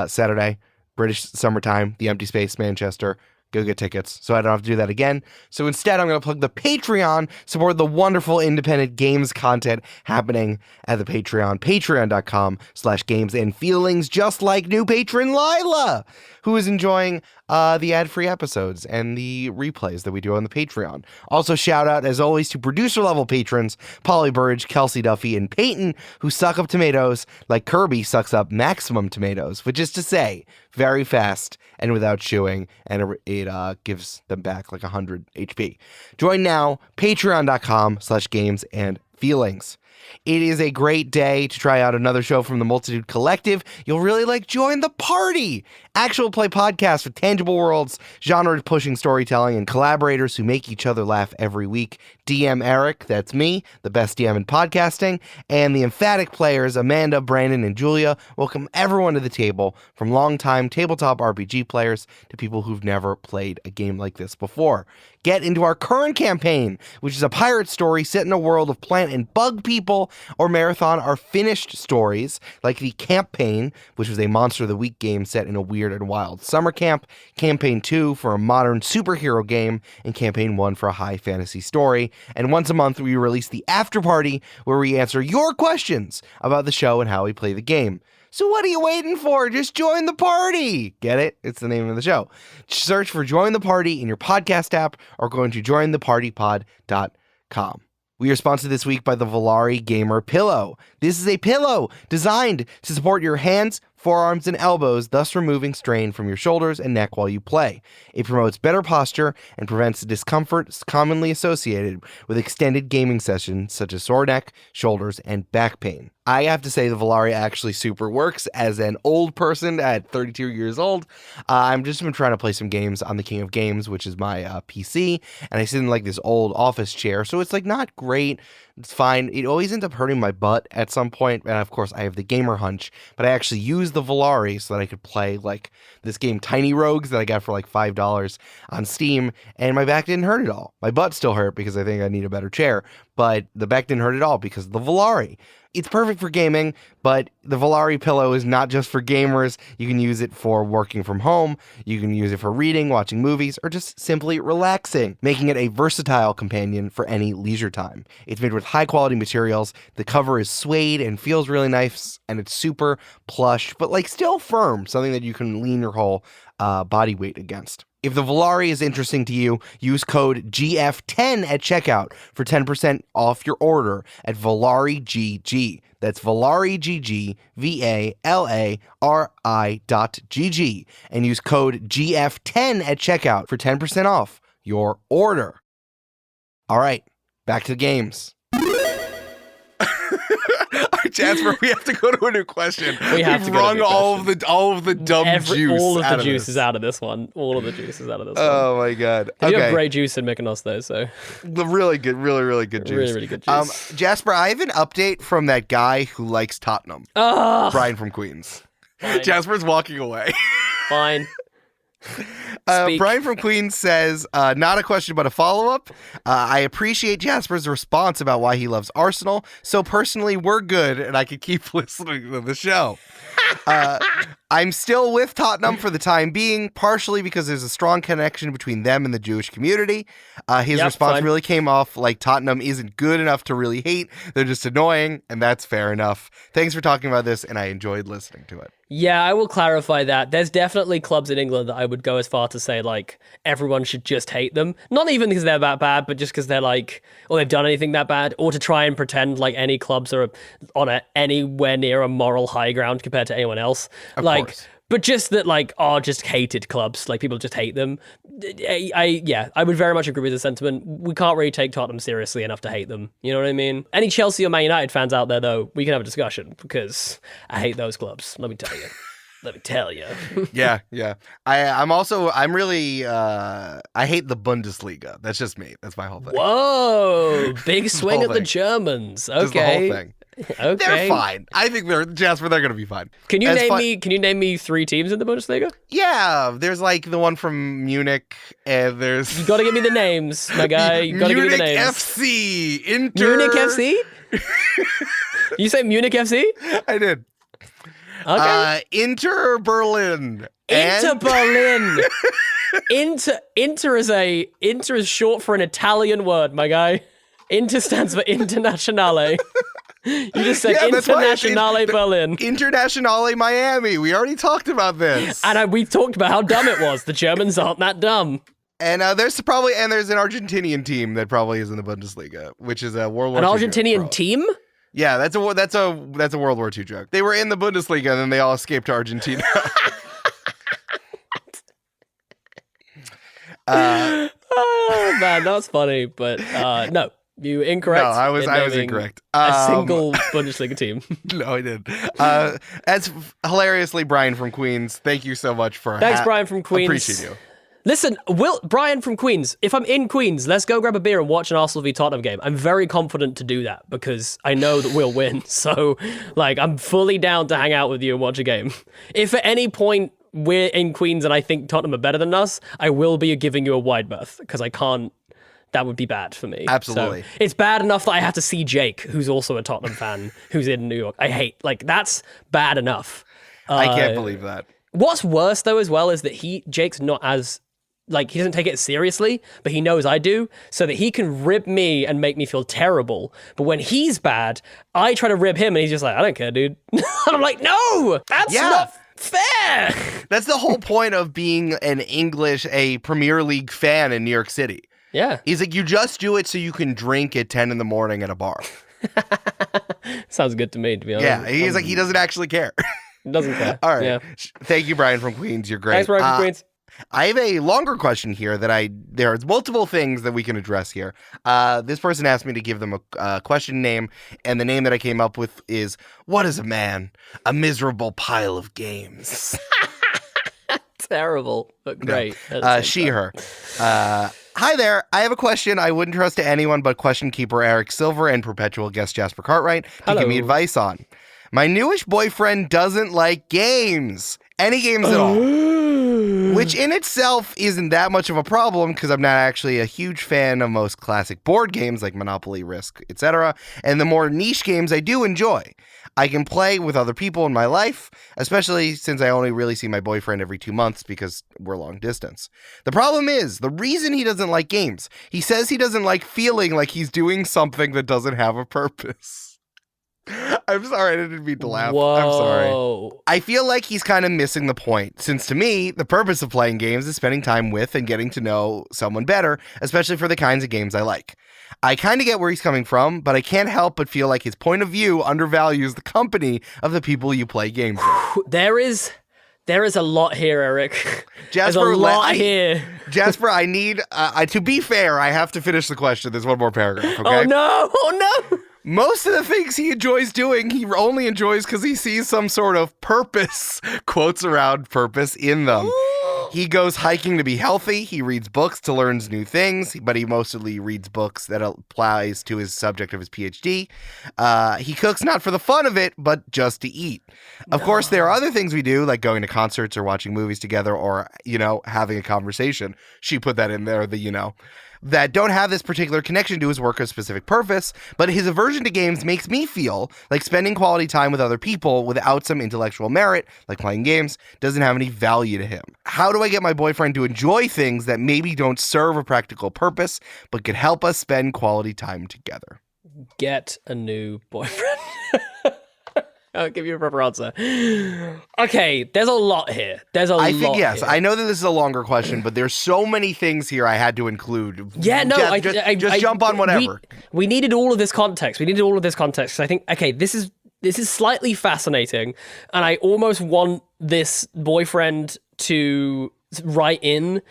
Speaker 1: Saturday, British summertime, the Empty Space, Manchester. Go get tickets, so I don't have to do that again. So instead, I'm going to plug the Patreon, support the wonderful independent games content happening at the Patreon, patreon.com/gamesandfeelings, just like new patron Lila, who is enjoying the ad-free episodes and the replays that we do on the Patreon. Also, shout out, as always, to producer-level patrons, Polly Burge, Kelsey Duffy, and Peyton, who suck up tomatoes like Kirby sucks up maximum tomatoes, which is to say, very fast and without chewing, and it gives them back like 100 HP. Join now, patreon.com/gamesandfeelings. It is a great day to try out another show from the Multitude Collective. You'll really like Join the Party, actual play podcast with tangible worlds, genre-pushing storytelling, and collaborators who make each other laugh every week. DM Eric, that's me, the best DM in podcasting, and the emphatic players Amanda, Brandon, and Julia welcome everyone to the table, from longtime tabletop RPG players to people who've never played a game like this before. Get into our current campaign, which is a pirate story set in a world of plant and bug people, or marathon our finished stories, like the Campaign, which was a Monster of the Week game set in a weird and wild summer camp, Campaign 2 for a modern superhero game, and Campaign 1 for a high fantasy story. And once a month, we release the After Party, where we answer your questions about the show and how we play the game. So what are you waiting for? Just join the party. Get it? It's the name of the show. Search for Join the Party in your podcast app or go to jointhepartypod.com. We are sponsored this week by the Volari Gamer Pillow. This is a pillow designed to support your hands, forearms, and elbows, thus removing strain from your shoulders and neck while you play. It promotes better posture and prevents the discomfort commonly associated with extended gaming sessions such as sore neck, shoulders, and back pain. I have to say the Volari actually super works. As an old person at 32 years old, I've just been trying to play some games on the King of Games, which is my PC, and I sit in like this old office chair, so it's like not great. It's fine. It always ends up hurting my butt at some point, and of course I have the gamer hunch, but I actually use the Volari so that I could play like this game Tiny Rogues that I got for like $5 on Steam, and my back didn't hurt at all. My butt still hurt because I think I need a better chair, but the back didn't hurt at all because of the Volari. It's perfect for gaming, but the Volari pillow is not just for gamers. You can use it for working from home. You can use it for reading, watching movies, or just simply relaxing, making it a versatile companion for any leisure time. It's made with high-quality materials. The cover is suede and feels really nice, and it's super plush, but like still firm, something that you can lean your whole body weight against. If the Volari is interesting to you, use code GF10 at checkout for 10% off your order at VolariGG. That's VolariGG, VALARI.GG. And use code GF10 at checkout for 10% off your order. All right, back to the games. Jasper, we have to go to a new question.
Speaker 2: We have to go to a
Speaker 1: wrung
Speaker 2: new
Speaker 1: all of the dumb juice.
Speaker 2: All of
Speaker 1: out
Speaker 2: the
Speaker 1: of
Speaker 2: juice
Speaker 1: this.
Speaker 2: is out of this one. All of the juice is out of this one.
Speaker 1: Oh my god.
Speaker 2: They do have
Speaker 1: Okay.
Speaker 2: great juice in Mykonos though, so
Speaker 1: The really good, really good juice.
Speaker 2: really good juice.
Speaker 1: Jasper, I have an update from that guy who likes Tottenham. Brian from Queens.
Speaker 2: Fine.
Speaker 1: Jasper's walking away.
Speaker 2: Fine. Speak.
Speaker 1: Brian from Queens says, not a question, but a follow-up. I appreciate Jasper's response about why he loves Arsenal. So personally, we're good, and I could keep listening to the show. I'm still with Tottenham for the time being, partially because there's a strong connection between them and the Jewish community. His response
Speaker 2: fine.
Speaker 1: really came off like Tottenham isn't good enough to really hate. They're just annoying, and that's fair enough. Thanks for talking about this, and I enjoyed listening to it.
Speaker 2: Yeah, I will clarify that. There's definitely clubs in England that I would go as far to say, like, everyone should just hate them. Not even because they're that bad, but just because they're like, or they've done anything that bad, or to try and pretend like any clubs are on anywhere near a moral high ground compared to anyone else.
Speaker 1: Of
Speaker 2: like,
Speaker 1: course.
Speaker 2: But just that, like, are just hated clubs. Like, people just hate them. I would very much agree with the sentiment. We can't really take Tottenham seriously enough to hate them. You know what I mean? Any Chelsea or Man United fans out there, though, we can have a discussion because I hate those clubs. Let me tell you. Let me tell you.
Speaker 1: Yeah. I hate the Bundesliga. That's just me. That's my whole thing.
Speaker 2: Whoa, big swing
Speaker 1: whole
Speaker 2: at the
Speaker 1: thing.
Speaker 2: Germans. Okay.
Speaker 1: Just the whole thing.
Speaker 2: Okay.
Speaker 1: They're fine. I think Jasper, they're going to be fine.
Speaker 2: Can you
Speaker 1: As
Speaker 2: name
Speaker 1: fun-
Speaker 2: me? Can you name me 3 teams in the Bundesliga?
Speaker 1: Yeah, there's like the one from Munich, and there's
Speaker 2: You got to give me the names, my guy. You got to give me the
Speaker 1: Munich
Speaker 2: names.
Speaker 1: FC, Inter.
Speaker 2: Munich FC. You say Munich FC?
Speaker 1: I did.
Speaker 2: Okay.
Speaker 1: Inter Berlin.
Speaker 2: Inter
Speaker 1: and-
Speaker 2: Berlin. Inter is short for an Italian word, my guy. Inter stands for Internazionale. You just said
Speaker 1: Yeah, that's why it's
Speaker 2: Internazionale Berlin.
Speaker 1: Internazionale Miami. We already talked about this.
Speaker 2: And we talked about how dumb it was. The Germans aren't that dumb.
Speaker 1: And there's an Argentinian team that probably is in the Bundesliga, which is a World War
Speaker 2: An
Speaker 1: II
Speaker 2: Argentinian
Speaker 1: joke,
Speaker 2: team?
Speaker 1: Yeah, that's a World War II joke. They were in the Bundesliga, and then they all escaped to Argentina.
Speaker 2: Oh, man, that was funny. But no, you incorrect.
Speaker 1: No, I was
Speaker 2: naming
Speaker 1: incorrect.
Speaker 2: A single Bundesliga team.
Speaker 1: No, I did. As hilariously, Brian from Queens, thank you so much for
Speaker 2: Thanks, Brian from Queens.
Speaker 1: Appreciate you.
Speaker 2: Listen, Brian from Queens, if I'm in Queens, let's go grab a beer and watch an Arsenal v Tottenham game. I'm very confident to do that because I know that we'll win. So, like, I'm fully down to hang out with you and watch a game. If at any point we're in Queens and I think Tottenham are better than us, I will be giving you a wide berth because I can't. That would be bad for me.
Speaker 1: Absolutely.
Speaker 2: So, it's bad enough that I have to see Jake, who's also a Tottenham fan, who's in New York. That's bad enough.
Speaker 1: I can't believe that.
Speaker 2: What's worse, though, as well, is that Jake's not as, he doesn't take it seriously, but he knows I do, so that he can rib me and make me feel terrible. But when he's bad, I try to rib him, and he's just like, I don't care, dude. And I'm like, no, that's not fair.
Speaker 1: That's the whole point of being a Premier League fan in New York City.
Speaker 2: Yeah.
Speaker 1: He's like, you just do it so you can drink at 10 in the morning at a bar.
Speaker 2: Sounds good to me, to be honest.
Speaker 1: Yeah, he's like, he doesn't actually care.
Speaker 2: Doesn't care.
Speaker 1: All right.
Speaker 2: Yeah.
Speaker 1: Thank you, Brian from Queens. You're great.
Speaker 2: Thanks, Brian from Queens.
Speaker 1: I have a longer question here there's multiple things that we can address here. This person asked me to give them a question name, and the name that I came up with is, what is a man? A miserable pile of games.
Speaker 2: Terrible, but great.
Speaker 1: She, her. Hi there. I have a question I wouldn't trust to anyone but question keeper Eric Silver and perpetual guest Jasper Cartwright to give me advice on. My newish boyfriend doesn't like games. Any games at all. Which in itself isn't that much of a problem because I'm not actually a huge fan of most classic board games like Monopoly, Risk, etc. And the more niche games I do enjoy. I can play with other people in my life, especially since I only really see my boyfriend every 2 months because we're long distance. The problem is, the reason he doesn't like games, he says he doesn't like feeling like he's doing something that doesn't have a purpose. I'm sorry, I didn't mean to laugh.
Speaker 2: Whoa.
Speaker 1: I'm sorry. I feel like he's kind of missing the point, since to me, the purpose of playing games is spending time with and getting to know someone better, especially for the kinds of games I like. I kind of get where he's coming from, but I can't help but feel like his point of view undervalues the company of the people you play games with.
Speaker 2: There is a lot here, Eric.
Speaker 1: Jasper,
Speaker 2: There's a lot here.
Speaker 1: Jasper, I need, to be fair, I have to finish the question. There's one more paragraph, okay?
Speaker 2: Oh no!
Speaker 1: Most of the things he enjoys doing, he only enjoys because he sees some sort of purpose, quotes around purpose in them. He goes hiking to be healthy. He reads books to learn new things, but he mostly reads books that applies to his subject of his PhD. He cooks not for the fun of it, but just to eat. Of course, there are other things we do, like going to concerts or watching movies together or, having a conversation. She put that in there, that don't have this particular connection to his work or specific purpose, but his aversion to games makes me feel like spending quality time with other people without some intellectual merit, like playing games, doesn't have any value to him. How do I get my boyfriend to enjoy things that maybe don't serve a practical purpose, but could help us spend quality time together?
Speaker 2: Get a new boyfriend. I'll give you a proper answer. Okay, there's a lot here. I think
Speaker 1: yes.
Speaker 2: Here.
Speaker 1: I know that this is a longer question, but there's so many things here I had to include.
Speaker 2: Yeah, no,
Speaker 1: just jump on whatever.
Speaker 2: We needed all of this context. I think, okay, this is slightly fascinating, and I almost want this boyfriend to write in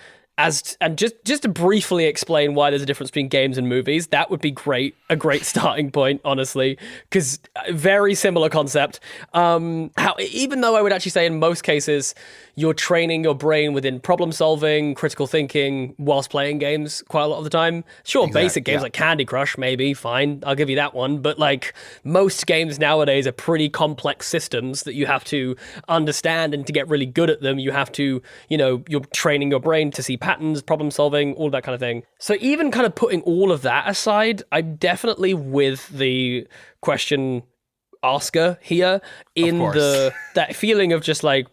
Speaker 2: and just to briefly explain why there's a difference between games and movies. That would be great, a great starting point, honestly, because very similar concept. Even though I would actually say in most cases you're training your brain within problem solving, critical thinking whilst playing games quite a lot of the time. Sure, basic games like Candy Crush, maybe, fine, I'll give you that one. But like most games nowadays are pretty complex systems that you have to understand, and to get really good at them, you have to, you're training your brain to see patterns, problem solving, all that kind of thing. So even kind of putting all of that aside, I'm definitely with the question asker here in that feeling of just like,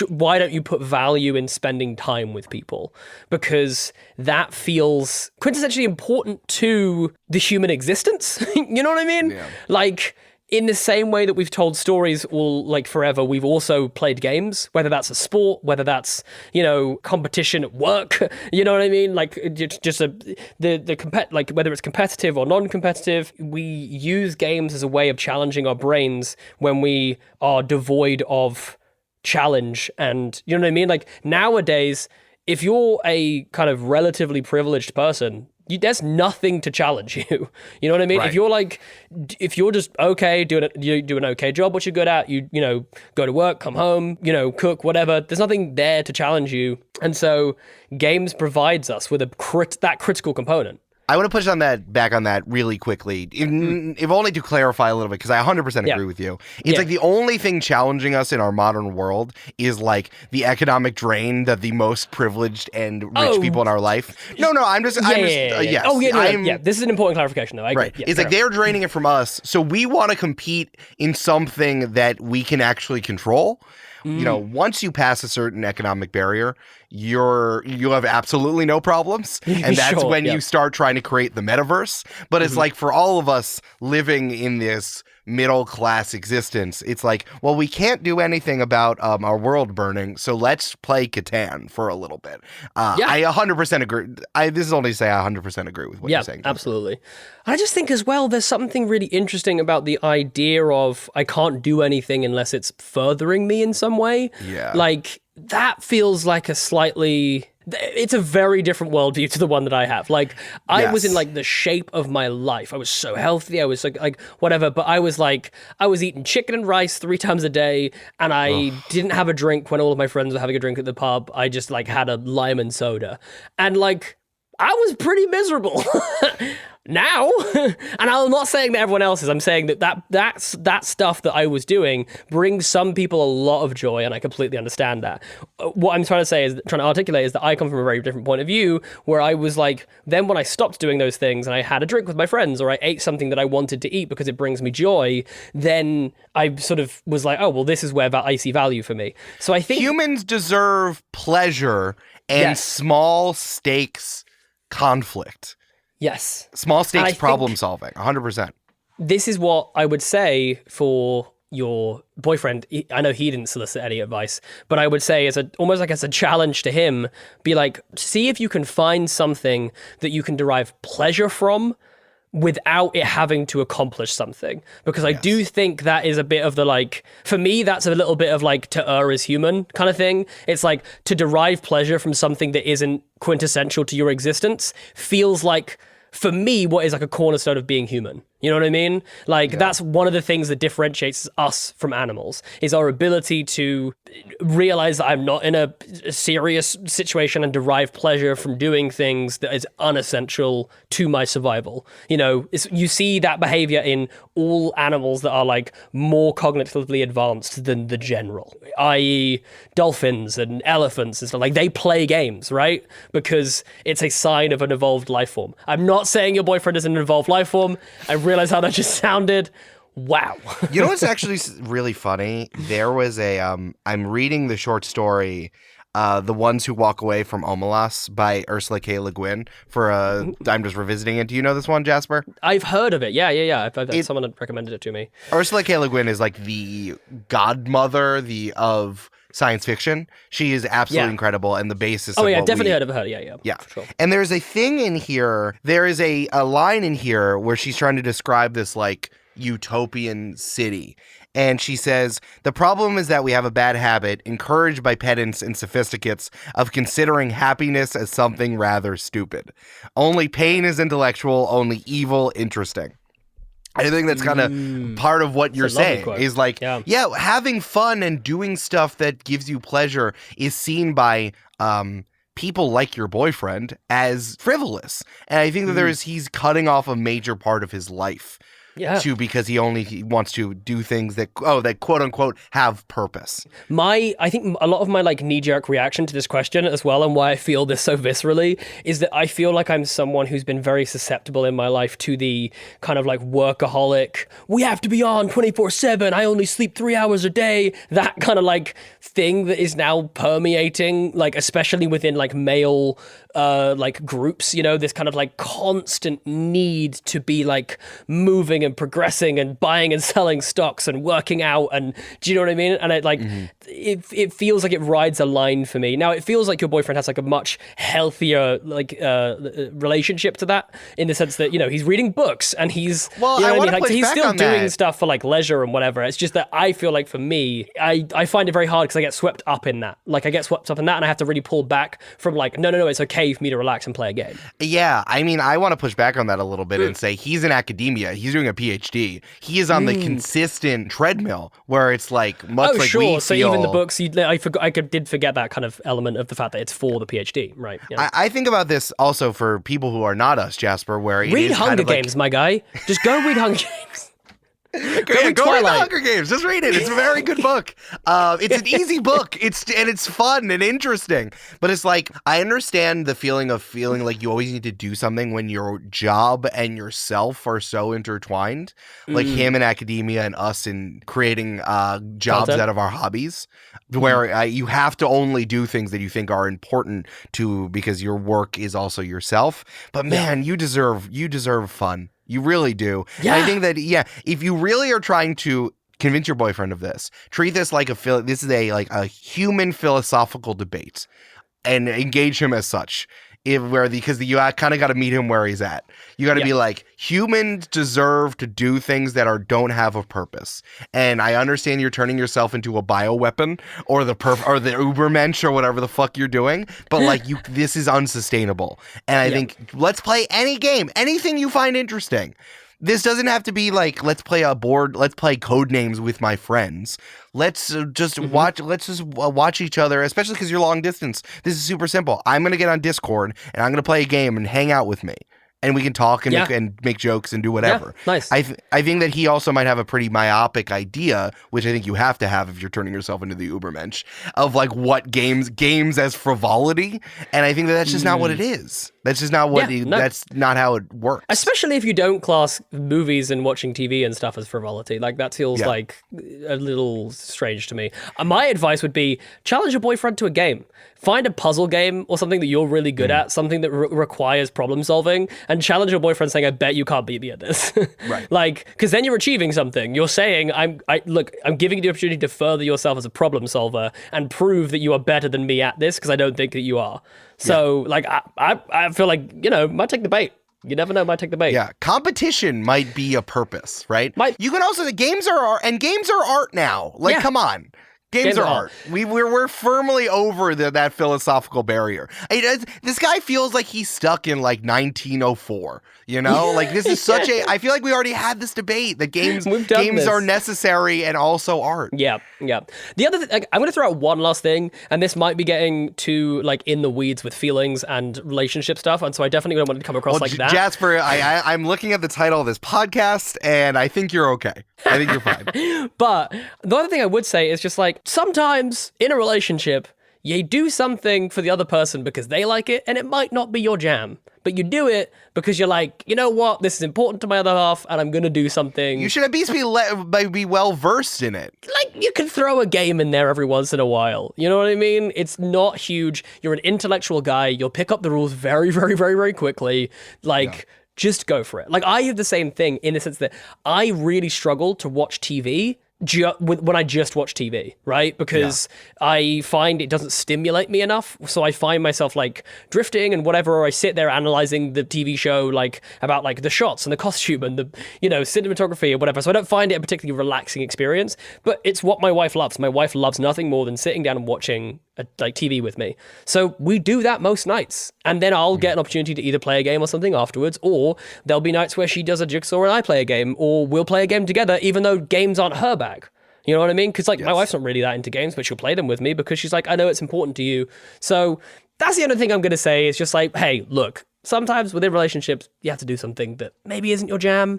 Speaker 2: why don't you put value in spending time with people? Because that feels quintessentially important to the human existence. You know what I mean? Yeah. Like, in the same way that we've told stories all like forever, we've also played games, whether that's a sport, whether that's, competition at work, you know what I mean? Like just like whether it's competitive or non-competitive, we use games as a way of challenging our brains when we are devoid of challenge. And you know what I mean? Like nowadays, if you're a kind of relatively privileged person, there's nothing to challenge you. You know what I mean?
Speaker 1: Right.
Speaker 2: If you're just okay, you do an okay job, what you're good at, you go to work, come home, cook, whatever. There's nothing there to challenge you. And so games provides us with that critical component.
Speaker 1: I want to push back on that really quickly, if only to clarify a little bit, because I 100% agree with you. It's like the only thing challenging us in our modern world is like the economic drain that the most privileged and rich people in our life. No, yes.
Speaker 2: Oh, yeah, This is an important clarification, though. I agree.
Speaker 1: Right. It's like they're draining it from us, so we want to compete in something that we can actually control. Once you pass a certain economic barrier, you have absolutely no problems. And that's when you start trying to create the metaverse. But it's like for all of us living in this middle class existence, it's like, well, we can't do anything about our world burning, so let's play Catan for a little bit. I 100% agree. This is only to say I 100% agree with what you're saying.
Speaker 2: Absolutely. I just think as well, there's something really interesting about the idea of I can't do anything unless it's furthering me in some way. Yeah. Like that feels like it's a very different worldview to the one that I have. Like I was in like the shape of my life. I was so healthy. I was like whatever, but I was eating chicken and rice 3 times a day, and I didn't have a drink when all of my friends were having a drink at the pub. I just like had a lime and soda, and like I was pretty miserable. Now, and I'm not saying that everyone else is, I'm saying that stuff that I was doing brings some people a lot of joy, and I completely understand that. What I'm trying to articulate is that I come from a very different point of view, where I was like, then when I stopped doing those things and I had a drink with my friends, or I ate something that I wanted to eat because it brings me joy, then I sort of was like, oh, well, this is where I see value for me. So I think
Speaker 1: humans deserve pleasure and small stakes conflict.
Speaker 2: Yes.
Speaker 1: Small stakes problem solving, 100%.
Speaker 2: This is what I would say for your boyfriend. I know he didn't solicit any advice, but I would say almost like as a challenge to him, be like, see if you can find something that you can derive pleasure from without it having to accomplish something. Because I do think that is a bit of the like, for me, that's a little bit of like to err as human kind of thing. It's like to derive pleasure from something that isn't quintessential to your existence feels like, for me, what is like a cornerstone of being human. You know what I mean? Like, that's one of the things that differentiates us from animals, is our ability to realize that I'm not in a serious situation and derive pleasure from doing things that is unessential to my survival. You know, you see that behavior in all animals that are, like, more cognitively advanced than the general, i.e. dolphins and elephants and stuff. Like, they play games, right? Because it's a sign of an evolved life form. I'm not saying your boyfriend is an evolved life form. I realize how that just sounded. Wow.
Speaker 1: You know what's actually really funny? There was I'm reading the short story, The Ones Who Walk Away from Omelas by Ursula K. Le Guin I'm just revisiting it. Do you know this one, Jasper?
Speaker 2: I've heard of it. Yeah. Someone had recommended it to me.
Speaker 1: Ursula K. Le Guin is like the godmother of science fiction. She is absolutely incredible, and the basis of
Speaker 2: definitely heard of her. Yeah. For sure.
Speaker 1: And there's a thing in here, there is a line in here where she's trying to describe this like utopian city. And she says, the problem is that we have a bad habit, encouraged by pedants and sophisticates, of considering happiness as something rather stupid. Only pain is intellectual, only evil interesting. I think that's kind of part of what you're saying is like, having fun and doing stuff that gives you pleasure is seen by people like your boyfriend as frivolous. And I think that he's cutting off a major part of his life. Because he wants to do things that quote unquote have purpose.
Speaker 2: I think a lot of my like knee-jerk reaction to this question as well, and why I feel this so viscerally, is that I feel like I'm someone who's been very susceptible in my life to the kind of like workaholic, we have to be on 24/7, I only sleep 3 hours a day, that kind of like thing that is now permeating, like especially within like male like groups, you know, this kind of like constant need to be like moving and progressing and buying and selling stocks and working out, and do you know what I mean? And it like it feels like it rides a line for me. Now it feels like your boyfriend has like a much healthier like relationship to that, in the sense that, you know, he's reading books and he's he's still doing stuff for like leisure and whatever. It's just that I feel like for me, I find it very hard because I get swept up in that. Like I get swept up in that and I have to really pull back from like, no, it's okay for me to relax and play a game.
Speaker 1: Yeah, I mean, I want to push back on that a little bit and say he's in academia. He's doing a PhD. He is on the consistent treadmill where it's like much like we feel.
Speaker 2: So even the books, did forget that kind of element of the fact that it's for the PhD, right? Yeah.
Speaker 1: I think about this also for people who are not us, Jasper, where it
Speaker 2: read
Speaker 1: is
Speaker 2: Hunger
Speaker 1: kind of
Speaker 2: Games, my guy. Just go read Hunger Games.
Speaker 1: Go read the Hunger Games. Just read it. It's a very good book. It's an easy book. It's fun and interesting. But it's like, I understand the feeling like you always need to do something when your job and yourself are so intertwined. Like him in academia and us in creating jobs out of our hobbies, where you have to only do things that you think are important because your work is also yourself. But man, you deserve fun. You really do. Yeah. I think that, if you really are trying to convince your boyfriend of this, treat this like this is a human philosophical debate, and engage him as such. Because you kind of got to meet him where he's at. You got to be like, humans deserve to do things that don't have a purpose. And I understand you're turning yourself into a bioweapon or the Ubermensch or whatever the fuck you're doing, but like this is unsustainable. And I think let's play any game, anything you find interesting. This doesn't have to be like, let's play Codenames with my friends. Let's just watch each other, especially because you're long distance. This is super simple. I'm going to get on Discord and I'm going to play a game and hang out with me. And we can talk and make jokes and do whatever.
Speaker 2: Yeah, nice.
Speaker 1: I think that he also might have a pretty myopic idea, which I think you have to have if you're turning yourself into the Ubermensch, of like what games as frivolity. And I think that's just not what it is. That's just not that's not how it works.
Speaker 2: Especially if you don't class movies and watching TV and stuff as frivolity. Like that feels like a little strange to me. My advice would be challenge your boyfriend to a game. Find a puzzle game or something that you're really good at, something that requires problem solving, and challenge your boyfriend saying, I bet you can't beat me at this.
Speaker 1: Right.
Speaker 2: Like, because then you're achieving something. You're saying, I'm giving you the opportunity to further yourself as a problem solver and prove that you are better than me at this, because I don't think that you are. So, like, I feel like, might take the bait. You never know, might take the bait.
Speaker 1: Yeah, competition might be a purpose, right? You can also, games are art now. Like, come on. Games are art. We're firmly over that philosophical barrier. This guy feels like he's stuck in like 1904. You know, like this is such a. I feel like we already had this debate that games are necessary and also art.
Speaker 2: Yeah. The other thing, I'm going to throw out one last thing, and this might be getting too like in the weeds with feelings and relationship stuff, and so I definitely don't want it to come across like that.
Speaker 1: Jasper, I'm looking at the title of this podcast, and I think you're okay. I think you're fine.
Speaker 2: But the other thing I would say is just like sometimes in a relationship, you do something for the other person because they like it, and it might not be your jam. But you do it because you're like, you know what? This is important to my other half, and I'm going to do something.
Speaker 1: You should at least be well-versed in it.
Speaker 2: Like, you can throw a game in there every once in a while. You know what I mean? It's not huge. You're an intellectual guy. You'll pick up the rules very, very, very, very quickly. Like, just go for it. Like, I have the same thing in the sense that I really struggle to watch TV when I just watch TV, right? Because I find it doesn't stimulate me enough. So I find myself like drifting and whatever, or I sit there analyzing the TV show, like about like the shots and the costume and the, cinematography or whatever. So I don't find it a particularly relaxing experience, but it's what my wife loves. My wife loves nothing more than sitting down and watching like TV with me. So we do that most nights. And then I'll get an opportunity to either play a game or something afterwards, or there'll be nights where she does a jigsaw and I play a game, or we'll play a game together, even though games aren't her bag. You know what I mean? Because my wife's not really that into games, but she'll play them with me because she's like, I know it's important to you. So that's the only thing I'm going to say is just like, hey, look, sometimes within relationships, you have to do something that maybe isn't your jam,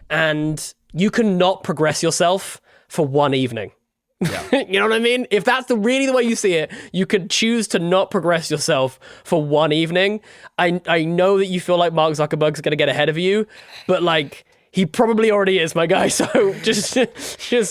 Speaker 2: and you cannot progress yourself for one evening. Yeah. You know what I mean? If that's really the way you see it, you could choose to not progress yourself for one evening. I know that you feel like Mark Zuckerberg's going to get ahead of you, but like, he probably already is, my guy. So just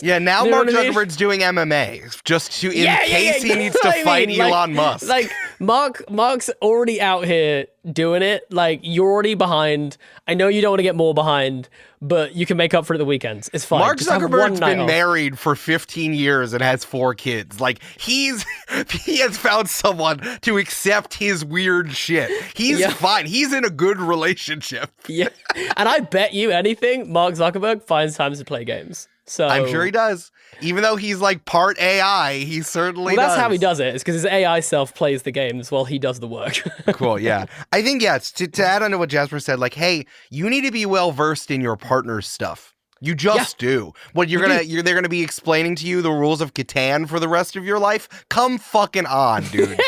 Speaker 1: yeah. Now Mark Zuckerberg's doing MMA just in case he needs to fight Elon Musk.
Speaker 2: Like Mark's already out here doing it. Like, you're already behind. I know you don't want to get more behind, but you can make up for it the weekends. It's fine.
Speaker 1: Mark Zuckerberg's been married for 15 years and has 4 kids. Like, he has found someone to accept his weird shit. He's fine. He's in a good relationship.
Speaker 2: Yeah. And I bet you anything, Mark Zuckerberg finds time to play games. So
Speaker 1: I'm sure he does. Even though he's like part AI, he certainly
Speaker 2: does.
Speaker 1: That's
Speaker 2: how he does it. It's because his AI self plays the games while he does the work.
Speaker 1: Cool, yeah. I think, to add on to what Jasper said, like, hey, you need to be well-versed in your partner's stuff. You just do. What they're gonna be explaining to you the rules of Catan for the rest of your life? Come fucking on, dude.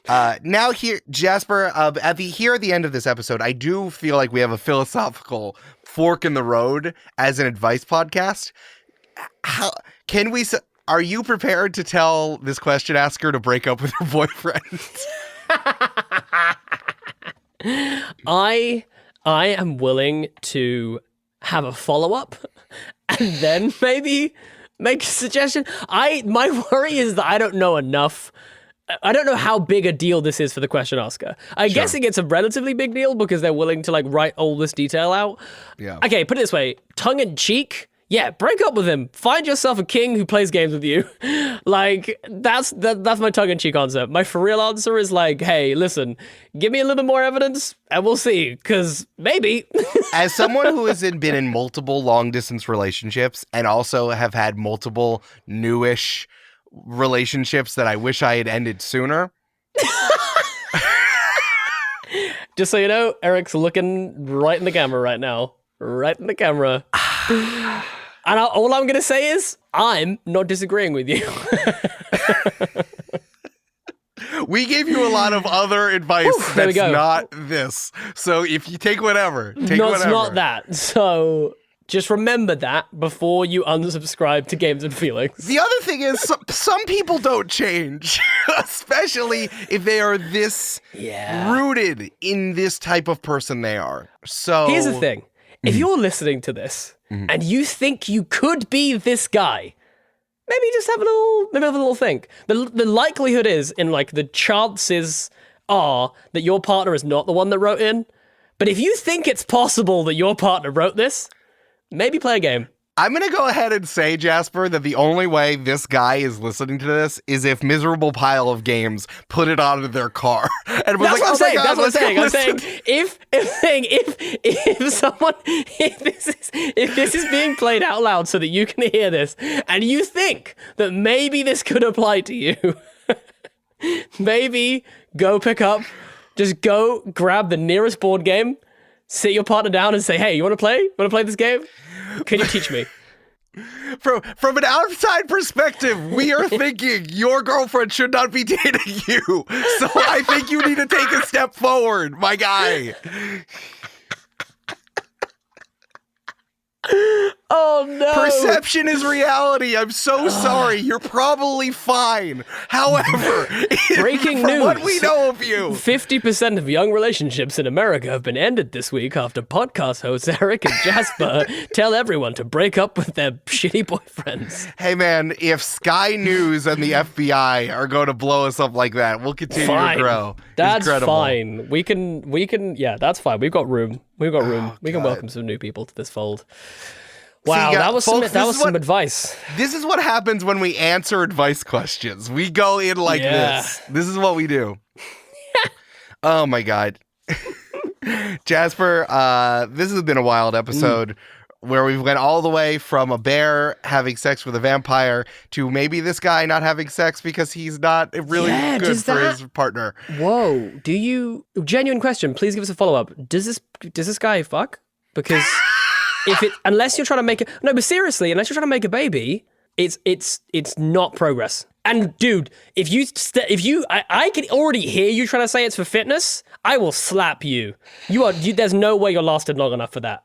Speaker 1: Now here, Jasper, at the end of this episode, I do feel like we have a philosophical fork in the road as an advice podcast. Are you prepared to tell this question asker to break up with her boyfriend?
Speaker 2: I am willing to have a follow-up and then maybe make a suggestion. My worry is that I don't know enough. I don't know how big a deal this is for the question asker. I'm guessing it's a relatively big deal because they're willing to like write all this detail out. Yeah. Okay, put it this way, tongue in cheek. Yeah, break up with him. Find yourself a king who plays games with you. Like, that's my tongue-in-cheek answer. My for-real answer is like, hey, listen, give me a little bit more evidence and we'll see, because maybe.
Speaker 1: As someone who has been in multiple long-distance relationships and also have had multiple newish relationships that I wish I had ended sooner.
Speaker 2: Just so you know, Eric's looking right in the camera right now. Right in the camera. And all I'm going to say is, I'm not disagreeing with you.
Speaker 1: We gave you a lot of other advice that's not this. So if you take whatever, take whatever.
Speaker 2: It's not that. So just remember that before you unsubscribe to Games and Feelings.
Speaker 1: The other thing is, some people don't change, especially if they are this rooted in this type of person they are. So
Speaker 2: here's the thing. If you're listening to this and you think you could be this guy, maybe just have a little think. The likelihood is, in like the chances are that your partner is not the one that wrote in. But if you think it's possible that your partner wrote this, maybe play a game.
Speaker 1: I'm going to go ahead and say, Jasper, that the only way this guy is listening to this is if Miserable Pile of Games put it onto their car. And was
Speaker 2: That's
Speaker 1: like,
Speaker 2: what I'm saying.
Speaker 1: God,
Speaker 2: That's what I'm saying. I'm
Speaker 1: listen.
Speaker 2: saying if this is being played out loud so that you can hear this, and you think that maybe this could apply to you, maybe go grab the nearest board game, sit your partner down and say, hey, you want to play? You want to play this game? Can you teach me?
Speaker 1: From an outside perspective, we are thinking your girlfriend should not be dating you. So I think you need to take a step forward, my guy.
Speaker 2: Oh no.
Speaker 1: Perception is reality. I'm so sorry. You're probably fine. However,
Speaker 2: Breaking
Speaker 1: from
Speaker 2: news.
Speaker 1: what we know of you,
Speaker 2: 50% of young relationships in America have been ended this week after podcast hosts Eric and Jasper tell everyone to break up with their shitty boyfriends.
Speaker 1: hey man, if Sky News and the FBI are going to blow us up like that, we'll continue to grow.
Speaker 2: That's
Speaker 1: Incredible.
Speaker 2: fine. We can, yeah, that's fine. We've got room. We can
Speaker 1: God.
Speaker 2: welcome some new people to this fold. Wow,
Speaker 1: See,
Speaker 2: that was
Speaker 1: folks,
Speaker 2: some advice.
Speaker 1: This is what happens when we answer advice questions. We go in like this. This is what we do. Oh my God. Jasper, this has been a wild episode where we went all the way from a bear having sex with a vampire to maybe this guy not having sex because he's not really good for his partner.
Speaker 2: Whoa, genuine question, please give us a follow-up. Does this guy fuck? Because unless you're trying to make it, no, but seriously, unless you're trying to make a baby, it's not progress. And dude, if I can already hear you trying to say it's for fitness, I will slap you. There's no way you're lasted long enough for that,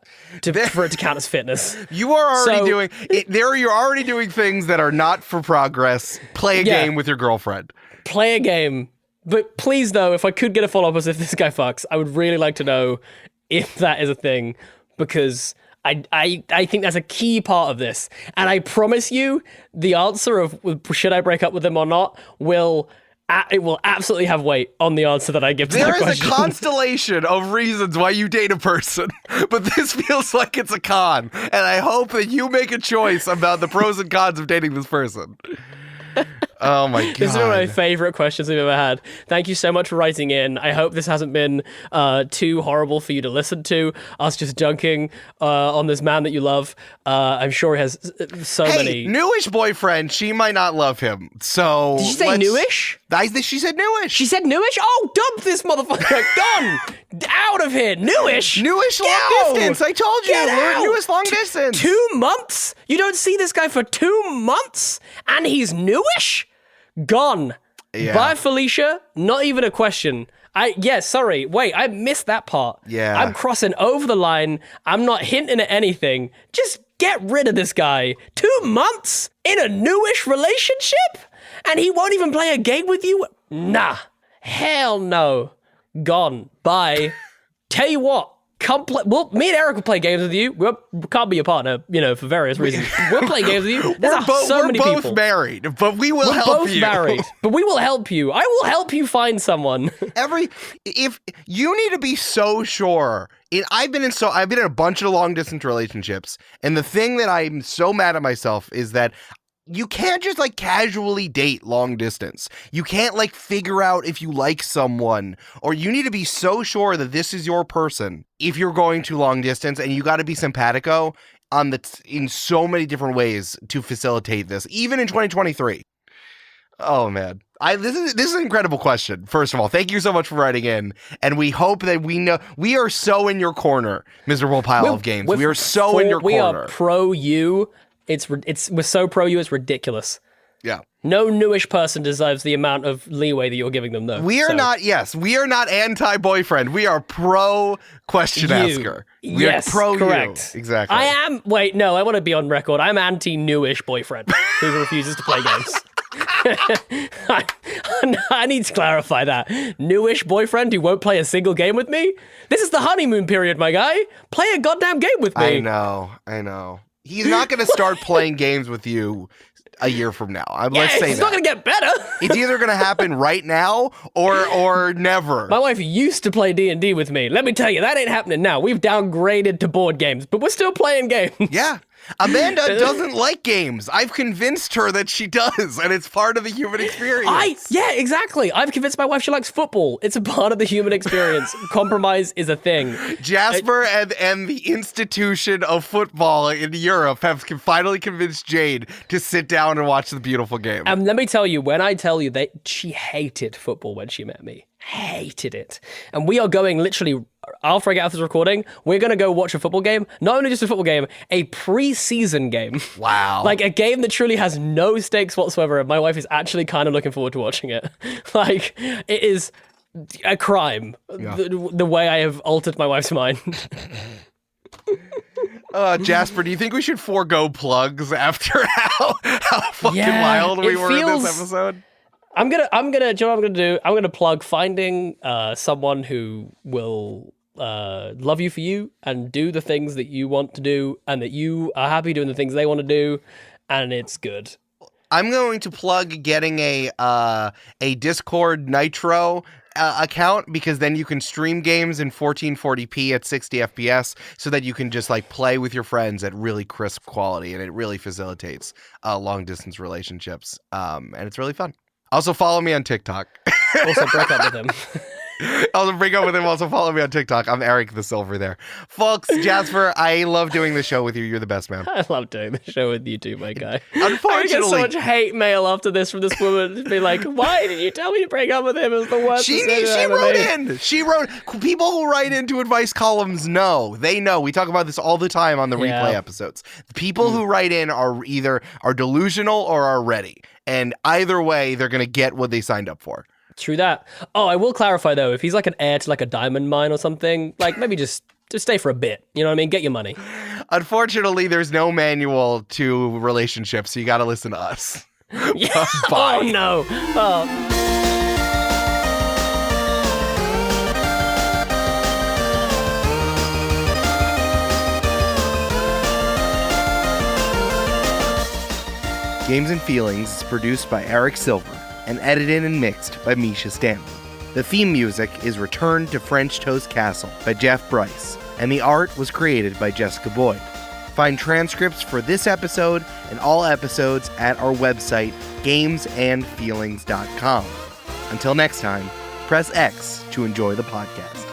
Speaker 2: for it to count as fitness.
Speaker 1: You are already you're already doing things that are not for progress. Play a game with your girlfriend.
Speaker 2: Play a game. But please though, if I could get a follow-up as if this guy fucks, I would really like to know if that is a thing, because I think that's a key part of this. And I promise you, the answer of should I break up with him or not will absolutely have weight on the answer that I give to that question.
Speaker 1: There is a constellation of reasons why you date a person, but this feels like it's a con. And I hope that you make a choice about the pros and cons of dating this person. Oh my God.
Speaker 2: This is one of my favorite questions we've ever had. Thank you so much for writing in. I hope this hasn't been too horrible for you to listen to, us just dunking on this man that you love. I'm sure he has so many...
Speaker 1: newish boyfriend, she might not love him, so...
Speaker 2: Did you say newish?
Speaker 1: She said newish.
Speaker 2: She said newish? Oh, dump this motherfucker. Gone. Out of here. Newish.
Speaker 1: Newish long distance. I told you. Newest long distance.
Speaker 2: 2 months? You don't see this guy for 2 months? And he's newish? Gone.
Speaker 1: Yeah.
Speaker 2: Bye, Felicia. Not even a question. Sorry. Wait, I missed that part.
Speaker 1: Yeah.
Speaker 2: I'm crossing over the line. I'm not hinting at anything. Just get rid of this guy. 2 months in a newish relationship? And he won't even play a game with you? Nah. Hell no. Gone. Bye. Tell you what. Come play. Well, me and Eric will play games with you. We can't be your partner, for various reasons. We'll play games with you. We're
Speaker 1: both married, but we will help you.
Speaker 2: We're both married, but we will help you. I will help you find someone.
Speaker 1: If you need to be so sure. I've been in a bunch of long distance relationships, and the thing that I'm so mad at myself is that you can't just casually date long distance. You can't figure out if you like someone, or you need to be so sure that this is your person if you're going to long distance, and you got to be simpatico in so many different ways to facilitate this, even in 2023. Oh man. This is an incredible question. First of all, thank you so much for writing in, and we hope that we are so in your corner, Miserable Pile of Games. We are so in your corner.
Speaker 2: We are pro you. We're so pro you, it's ridiculous.
Speaker 1: Yeah.
Speaker 2: No newish person deserves the amount of leeway that you're giving them, though.
Speaker 1: We are not anti-boyfriend. We are pro question asker. We are pro
Speaker 2: correct.
Speaker 1: You. Exactly.
Speaker 2: I am, I want to be on record. I'm anti-newish boyfriend who refuses to play games. I need to clarify that. Newish boyfriend who won't play a single game with me? This is the honeymoon period, my guy. Play a goddamn game with me.
Speaker 1: I know. He's not going to start playing games with you a year from now. Let's say
Speaker 2: it's not going to get better.
Speaker 1: It's either going to happen right now or never.
Speaker 2: My wife used to play D&D with me. Let me tell you, that ain't happening now. We've downgraded to board games, but we're still playing games.
Speaker 1: Yeah. Amanda doesn't like games. I've convinced her that she does, and it's part of the human experience.
Speaker 2: Yeah, exactly. I've convinced my wife she likes football. It's a part of the human experience. Compromise is a thing.
Speaker 1: Jasper and the institution of football in Europe have finally convinced Jade to sit down and watch the beautiful game.
Speaker 2: And let me tell you, when I tell you that she hated football when she met me. Hated it. And we are going literally, after I get out of this recording, we're going to go watch a football game. Not only just a football game, a preseason game.
Speaker 1: Wow.
Speaker 2: Like a game that truly has no stakes whatsoever. And my wife is actually kind of looking forward to watching it. Like, it is a crime, the way I have altered my wife's mind.
Speaker 1: Jasper, do you think we should forego plugs after how fucking wild we were in this episode?
Speaker 2: I'm gonna, do you know what I'm gonna do? I'm gonna plug finding someone who will love you for you and do the things that you want to do, and that you are happy doing the things they want to do, and it's good.
Speaker 1: I'm going to plug getting a Discord Nitro account, because then you can stream games in 1440p at 60 FPS, so that you can just like play with your friends at really crisp quality, and it really facilitates long distance relationships, and it's really fun. Also, follow me on TikTok.
Speaker 2: Also, break up with him.
Speaker 1: Also, follow me on TikTok. I'm Eric the Silver there. Folks, Jasper, I love doing the show with you. You're the best, man.
Speaker 2: I love doing the show with you too, my guy.
Speaker 1: Unfortunately,
Speaker 2: I get so much hate mail after this from this woman to be like, why did you tell me to break up with him? It was the worst decision I ever made.
Speaker 1: She wrote. People who write into advice columns know. They know. We talk about this all the time on the replay episodes. The people who write in are either delusional or are ready. And either way, they're going to get what they signed up for.
Speaker 2: True that. Oh, I will clarify, though, if he's like an heir to like a diamond mine or something, like maybe just stay for a bit. You know what I mean? Get your money.
Speaker 1: Unfortunately, there's no manual to relationships, so you got to listen to us.
Speaker 2: Yeah.
Speaker 1: Bye.
Speaker 2: Oh, no. Oh.
Speaker 1: Games and Feelings is produced by Eric Silver and edited and mixed by Mischa Stanton. The theme music is Return to French Toast Castle by Jeff Bryce, and the art was created by Jessica Boyd. Find transcripts for this episode and all episodes at our website, gamesandfeelings.com. Until next time, press X to enjoy the podcast.